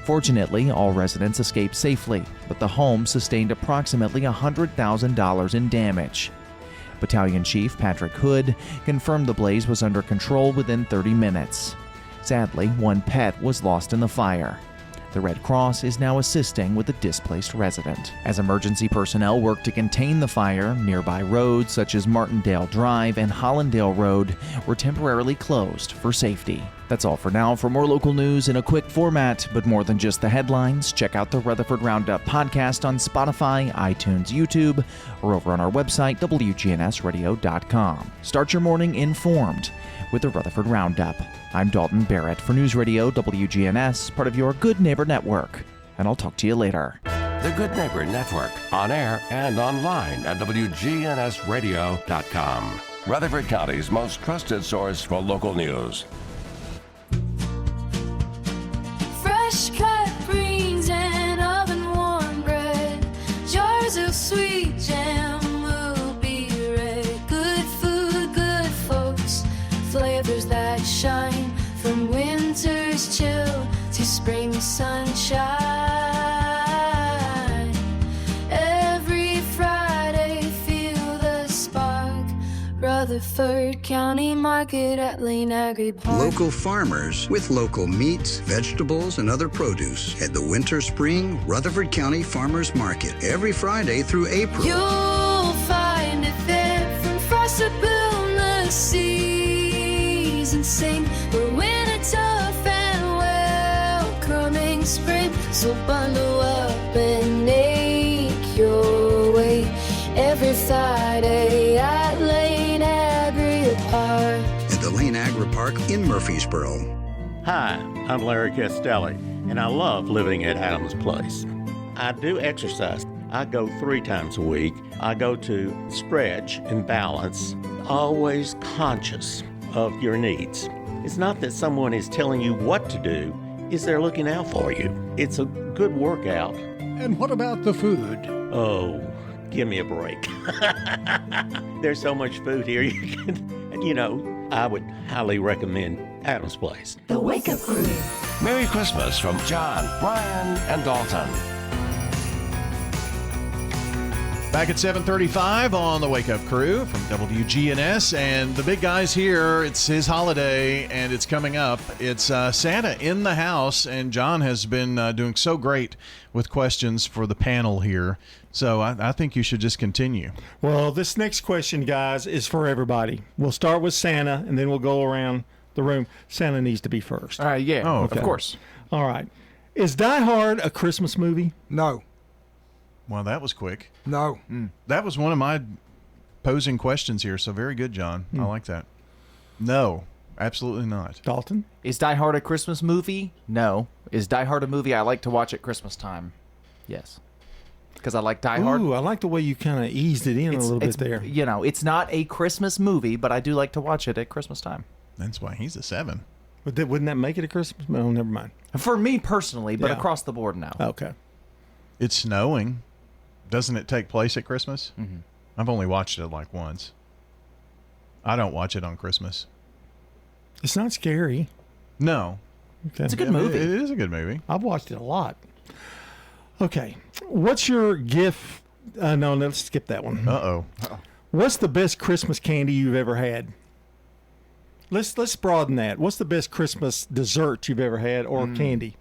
Fortunately, all residents escaped safely, but the home sustained approximately $100,000 in damage. Battalion Chief Patrick Hood confirmed the blaze was under control within 30 minutes. Sadly, one pet was lost in the fire. The Red Cross is now assisting with a displaced resident. As emergency personnel work to contain the fire, nearby roads such as Martindale Drive and Hollandale Road were temporarily closed for safety. That's all for now. For more local news in a quick format, but more than just the headlines, check out the Rutherford Roundup podcast on Spotify, iTunes, YouTube, or over on our website, WGNSradio.com. Start your morning informed with the Rutherford Roundup. I'm Dalton Barrett for News Radio WGNS, part of your Good Neighbor Network. And I'll talk to you later. The Good Neighbor Network, on air and online at WGNSradio.com. Rutherford County's most trusted source for local news. Fresh cut greens and oven warm bread, jars of sweet jam will be red. Good food, good folks, flavors that shine from winter's chill to spring sunshine. Every Friday feel the spark. Rutherford County Market at Lane Agri Park. Local farmers with local meats, vegetables, and other produce at the Winter Spring Rutherford County Farmers Market every Friday through April. You'll find it there from frost to boundless seas and sing. We're winter tough and welcoming spring, so bundle up in Murfreesboro. Hi, I'm Larry Castelli, and I love living at Adams Place. I do exercise. I go 3 times a week. I go to stretch and balance, always conscious of your needs. It's not that someone is telling you what to do, it's they're looking out for you. It's a good workout. And what about the food? Oh, give me a break. There's so much food here. I would highly recommend Adams Place. The Wake Up Crew. Merry Christmas from John, Brian, and Dalton. Back at 7:35 on the Wake Up Crew from WGNS, and the big guy's here. It's his holiday, and it's coming up. It's Santa in the house, and John has been doing so great with questions for the panel here. So I think you should just continue. Well, this next question, guys, is for everybody. We'll start with Santa, and then we'll go around the room. Santa needs to be first. Yeah, okay. Of course. All right. Is Die Hard a Christmas movie? No. Well, that was quick. No. That was one of my posing questions here, so very good, John. I like that. No, absolutely not. Dalton? Is Die Hard a Christmas movie? No. Is Die Hard a movie I like to watch at Christmas time? Yes. Because I like Die Hard. Ooh, I like the way you kind of eased it in a little bit there. You know, it's not a Christmas movie, but I do like to watch it at Christmas time. That's why he's a 7. But wouldn't that make it a Christmas? No, never mind. For me personally, but Yeah. across the board now. Okay. It's snowing. Doesn't it take place at Christmas? Mm-hmm. I've only watched it like once. I don't watch it on Christmas. It's not scary. No. Okay. It's a good movie. It is a good movie. I've watched it a lot. Okay. What's your gift? No, let's skip that one. Uh-oh. What's the best Christmas candy you've ever had? Let's broaden that. What's the best Christmas dessert you've ever had or candy?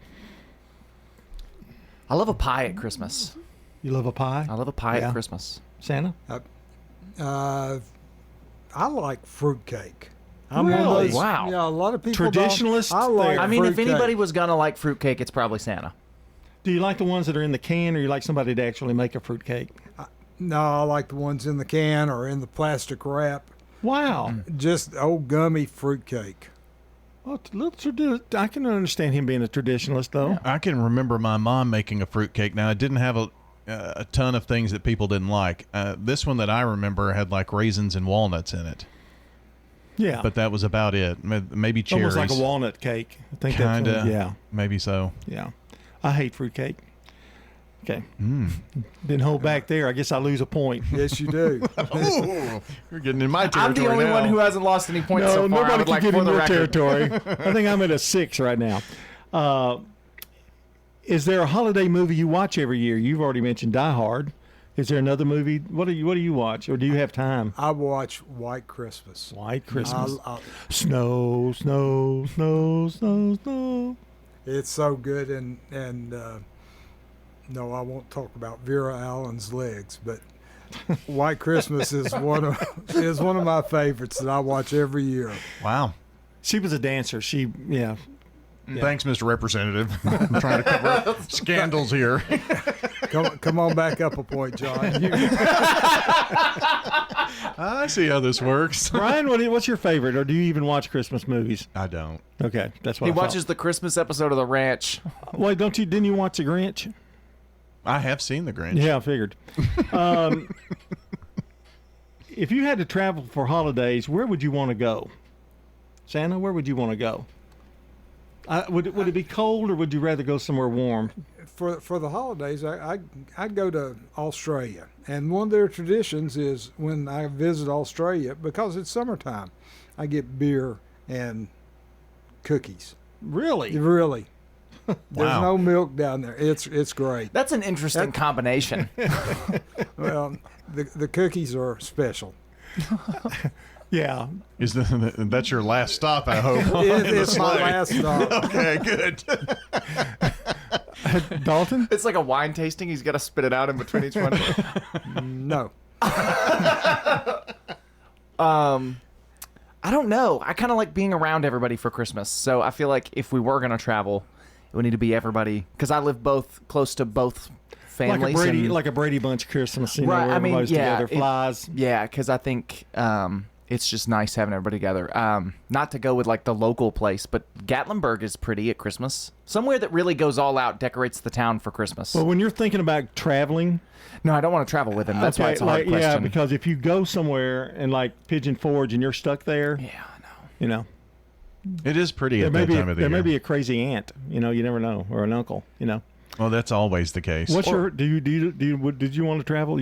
I love a pie at Christmas. You love a pie? I love a pie Yeah. at Christmas. Santa? I like fruitcake. I'm Really? one of those, Wow. Yeah, a lot of people Traditionalist don't. I like there. I mean, if fruitcake. anybody was going to like fruitcake, it's probably Santa. Do you like the ones that are in the can, or you like somebody to actually make a fruit cake? No, I like the ones in the can or in the plastic wrap. Wow. Just old gummy fruitcake. Well, I can understand him being a traditionalist, though. I can remember my mom making a fruitcake. Now, it didn't have a ton of things that people didn't like. This one that I remember had like raisins and walnuts in it. Yeah. But that was about it. Maybe cherries. Almost like a walnut cake. I think Kinda. that's yeah. Maybe so. Yeah. I hate fruitcake. Okay. Didn't hold back there. I guess I lose a point. Yes, you do. Ooh, you're getting in my I'm territory the only now. one who hasn't lost any points No, so far. I nobody would can like get for in the your record. territory. I think I'm at a 6 right now. Is there a holiday movie you watch every year? You've already mentioned Die Hard. Is there another movie? What do you watch, or do you have time? I watch White Christmas. White Christmas. Snow. Snow, snow, snow, snow, snow. It's so good, and no, I won't talk about Vera Allen's legs, but White Christmas is one of my favorites that I watch every year. Wow. She was a dancer. Yeah. Thanks, Mr. Representative. I'm trying to cover up scandals here. Come on back up a point, John. I see how this works. Brian, what's your favorite, or do you even watch Christmas movies? I don't. Okay, that's what He I thought. watches the Christmas episode of The Ranch. Wait, didn't you watch The Grinch? I have seen The Grinch. Yeah, I figured. If you had to travel for holidays, where would you want to go? Santa, where would you want to go? Would it be cold, or would you rather go somewhere warm? For the holidays, I'd go to Australia, and one of their traditions is when I visit Australia, because it's summertime, I get beer and cookies. Really? Really. There's Wow. no milk down there. It's great. That's an interesting combination. Well, the cookies are special. Yeah. That's your last stop, I hope? It's my last stop. Okay, good. Dalton? It's like a wine tasting. He's got to spit it out in between each one. No. I don't know. I kind of like being around everybody for Christmas. So I feel like if we were going to travel, it would need to be everybody. Because I live close to both families. Like a Brady Bunch Christmas, right, where everybody's together, flies. Yeah, because I think it's just nice having everybody together. Not to go with like the local place, but Gatlinburg is pretty at Christmas. Somewhere that really goes all out, decorates the town for Christmas. Well, when you're thinking about traveling, no, I don't want to travel with him. That's why it's a hard question. Yeah, because if you go somewhere and like Pigeon Forge and you're stuck there, yeah, I know. You know, it is pretty at that time of the year. There may be a crazy aunt, you know, you never know, or an uncle, you know. Well, that's always the case. What's your? Did you want to travel?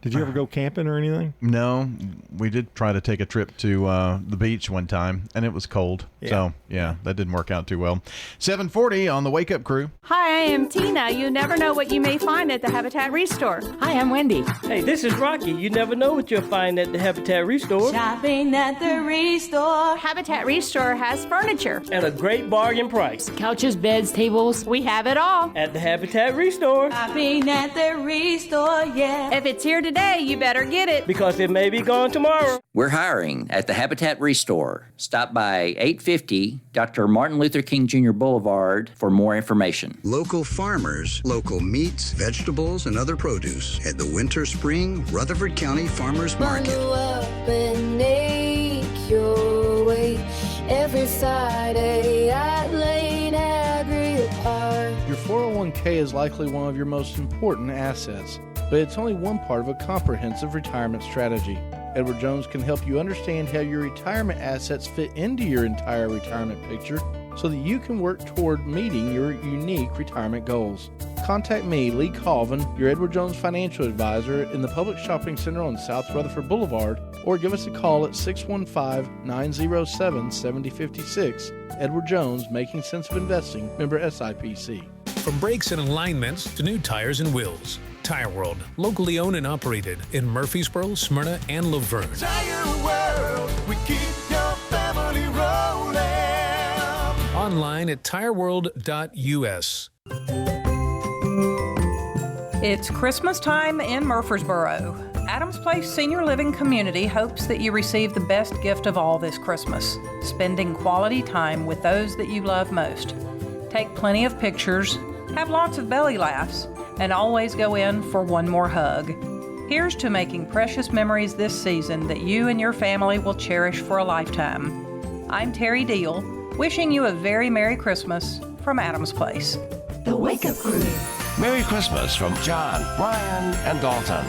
Did you ever go camping or anything? No, we did try to take a trip to the beach one time, and it was cold. Yeah. So, yeah, that didn't work out too well. 7:40 on the Wake Up Crew. Hi, I am Tina. You never know what you may find at the Habitat Restore. Hi, I'm Wendy. Hey, this is Rocky. You never know what you'll find at the Habitat Restore. Shopping at the Restore. Habitat Restore has furniture. At a great bargain price. Couches, beds, tables. We have it all. At the Habitat Restore. Shopping at the Restore, yeah. If it's here today, you better get it. Because it may be gone tomorrow. We're hiring at the Habitat Restore. Stop by 850 Dr. Martin Luther King Jr. Boulevard for more information. Local farmers, local meats, vegetables, and other produce at the Winter Spring Rutherford County Farmers Market. Bundle up and make your way every Friday at Lane Agri Park. Your 401k is likely one of your most important assets, but it's only one part of a comprehensive retirement strategy. Edward Jones can help you understand how your retirement assets fit into your entire retirement picture so that you can work toward meeting your unique retirement goals. Contact me, Lee Colvin, your Edward Jones financial advisor in the Public Shopping Center on South Rutherford Boulevard, or give us a call at 615-907-7056. Edward Jones, Making Sense of Investing, member SIPC. From brakes and alignments to new tires and wheels, Tire World, locally owned and operated in Murfreesboro, Smyrna, and Laverne. Tire World, we keep your family rolling. Online at tireworld.us. It's Christmas time in Murfreesboro. Adams Place Senior Living Community hopes that you receive the best gift of all this Christmas, spending quality time with those that you love most. Take plenty of pictures, have lots of belly laughs, and always go in for one more hug. Here's to making precious memories this season that you and your family will cherish for a lifetime. I'm Terry Deal, wishing you a very Merry Christmas from Adams Place. The Wake Up Crew. Merry Christmas from John, Brian, and Dalton.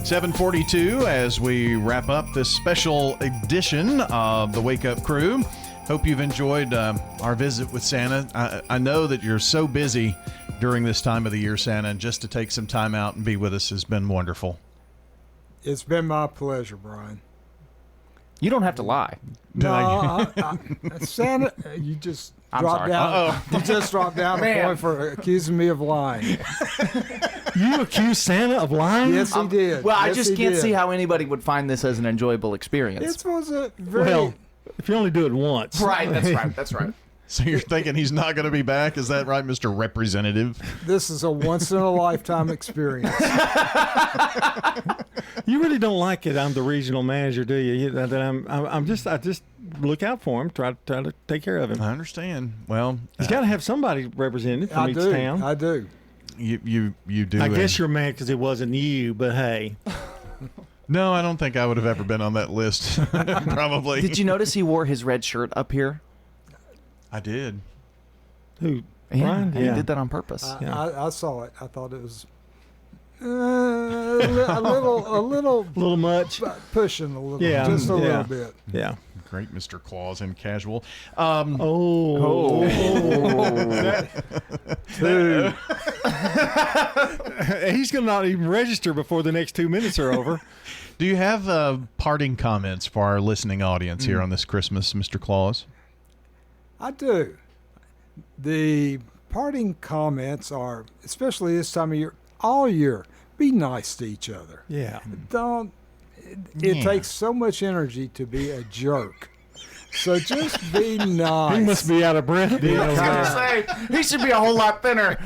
7:42 as we wrap up this special edition of the Wake Up Crew. Hope you've enjoyed our visit with Santa. I know that you're so busy during this time of the year, Santa, and just to take some time out and be with us has been wonderful. It's been my pleasure, Brian. You don't have to lie. No, Santa, you just dropped down. You just dropped down the point for accusing me of lying. You accused Santa of lying? Yes, he did. Well, I Yes, just he can't did. see how anybody would find this as an enjoyable experience. It was a very. Well, if you only do it once. Right, that's right, that's right. So you're thinking he's not going to be back? Is that right, Mr. Representative? This is a once-in-a-lifetime experience. You really don't like it. I'm the regional manager, do you? I just look out for him. Try to take care of him. I understand. Well, he's got to have somebody represented from each town. I do. You do. I guess you're mad because it wasn't you, but hey. No, I don't think I would have ever been on that list. Probably. Did you notice he wore his red shirt up here? I did. Who? Yeah, Brian? he did that on purpose. I saw it. I thought it was a little much, pushing a little, Yeah, just a yeah. little bit. Yeah. Great, Mr. Claus in casual. He's going to not even register before the next 2 minutes are over. Do you have parting comments for our listening audience here on this Christmas, Mr. Claus? I do. The parting comments are, especially this time of year, all year, be nice to each other. Yeah. Don't. It takes so much energy to be a jerk. So just be nice. He must be out of breath. I was gonna say, he should be a whole lot thinner.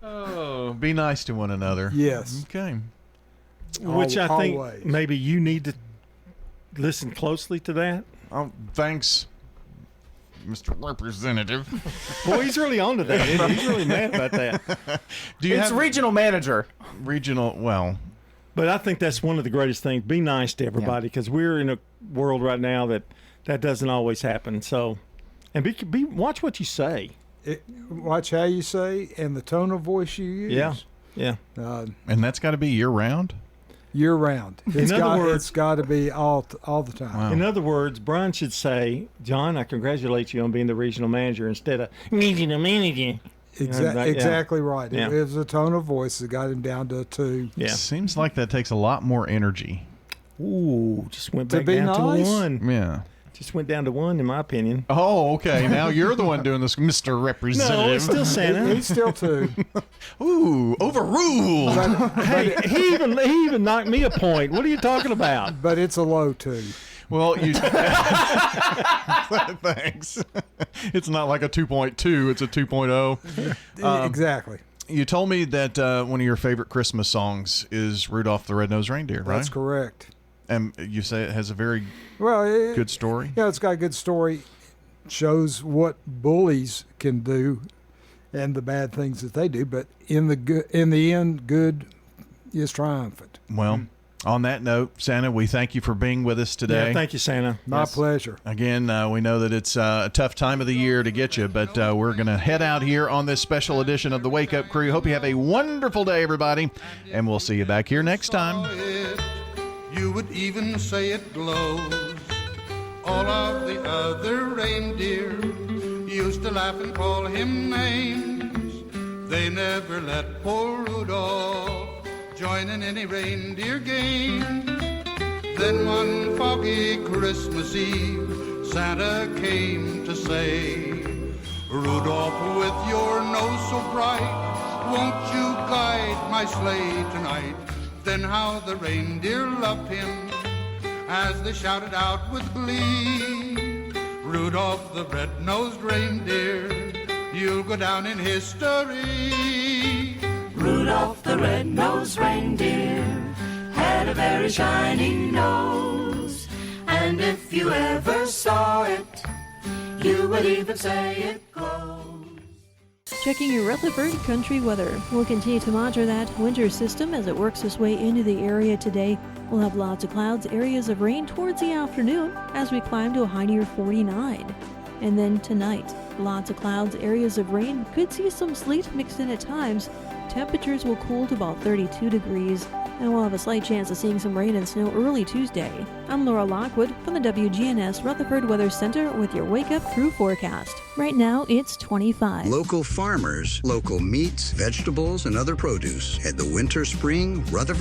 Oh, be nice to one another. Yes. Okay. Which I think Always. maybe you need to listen closely to that. Oh, thanks, Mr. Representative. Boy, he's really on to that. Isn't he? He's really mad about that. Do you It's have regional manager. Regional, well, But I think that's one of the greatest things. Be nice to everybody, because we're in a world right now that doesn't always happen. So, and be watch what you say. Watch how you say and the tone of voice you use. Yeah. And that's got to be year round. Year round. In other words, it's got to be all the time. Wow. In other words, Brian should say, "John, I congratulate you on being the regional manager," instead of regional manager. Exactly right. Yeah. It was a tone of voice that got him down to 2. Yeah. Seems like that takes a lot more energy. Ooh, just went To back be down nice? to 1. Yeah. Just went down to 1, in my opinion. Oh, okay. Now you're the one doing this, Mr. Representative. No, it's still Santa. He's still 2. Ooh, overruled. Hey, he even knocked me a point. What are you talking about? But it's a low 2. Well, you. Thanks. It's not like a 2.2, it's a 2.0. Exactly. You told me that one of your favorite Christmas songs is Rudolph the Red-Nosed Reindeer, right? That's correct. And you say it has a very good story? Yeah, it's got a good story. Shows what bullies can do and the bad things that they do, but in the end, good is triumphant. Well, on that note, Santa, we thank you for being with us today. Yeah, thank you, Santa. My pleasure. Again, we know that it's a tough time of the year to get you, but we're going to head out here on this special edition of the Wake Up Crew. Hope you have a wonderful day, everybody, and we'll see you back here next time. You would even say it glows. All of the other reindeer used to laugh and call him names. They never let poor Rudolph join in any reindeer game. Then one foggy Christmas Eve, Santa came to say, Rudolph, with your nose so bright, won't you guide my sleigh tonight? Then how the reindeer loved him as they shouted out with glee, Rudolph the red-nosed reindeer, you'll go down in history. Rudolph the red-nosed reindeer had a very shiny nose, and if you ever saw it, you would even say it glows. Checking your Rutherford country weather. We'll continue to monitor that winter system as it works its way into the area today. We'll have lots of clouds, areas of rain towards the afternoon as we climb to a high near 49. And then tonight, lots of clouds, areas of rain, could see some sleet mixed in at times. Temperatures will cool to about 32 degrees, and we'll have a slight chance of seeing some rain and snow early Tuesday. I'm Laura Lockwood from the WGNS Rutherford Weather Center with your Wake Up Crew forecast. Right now, it's 25. Local farmers, local meats, vegetables, and other produce at the Winter Spring Rutherford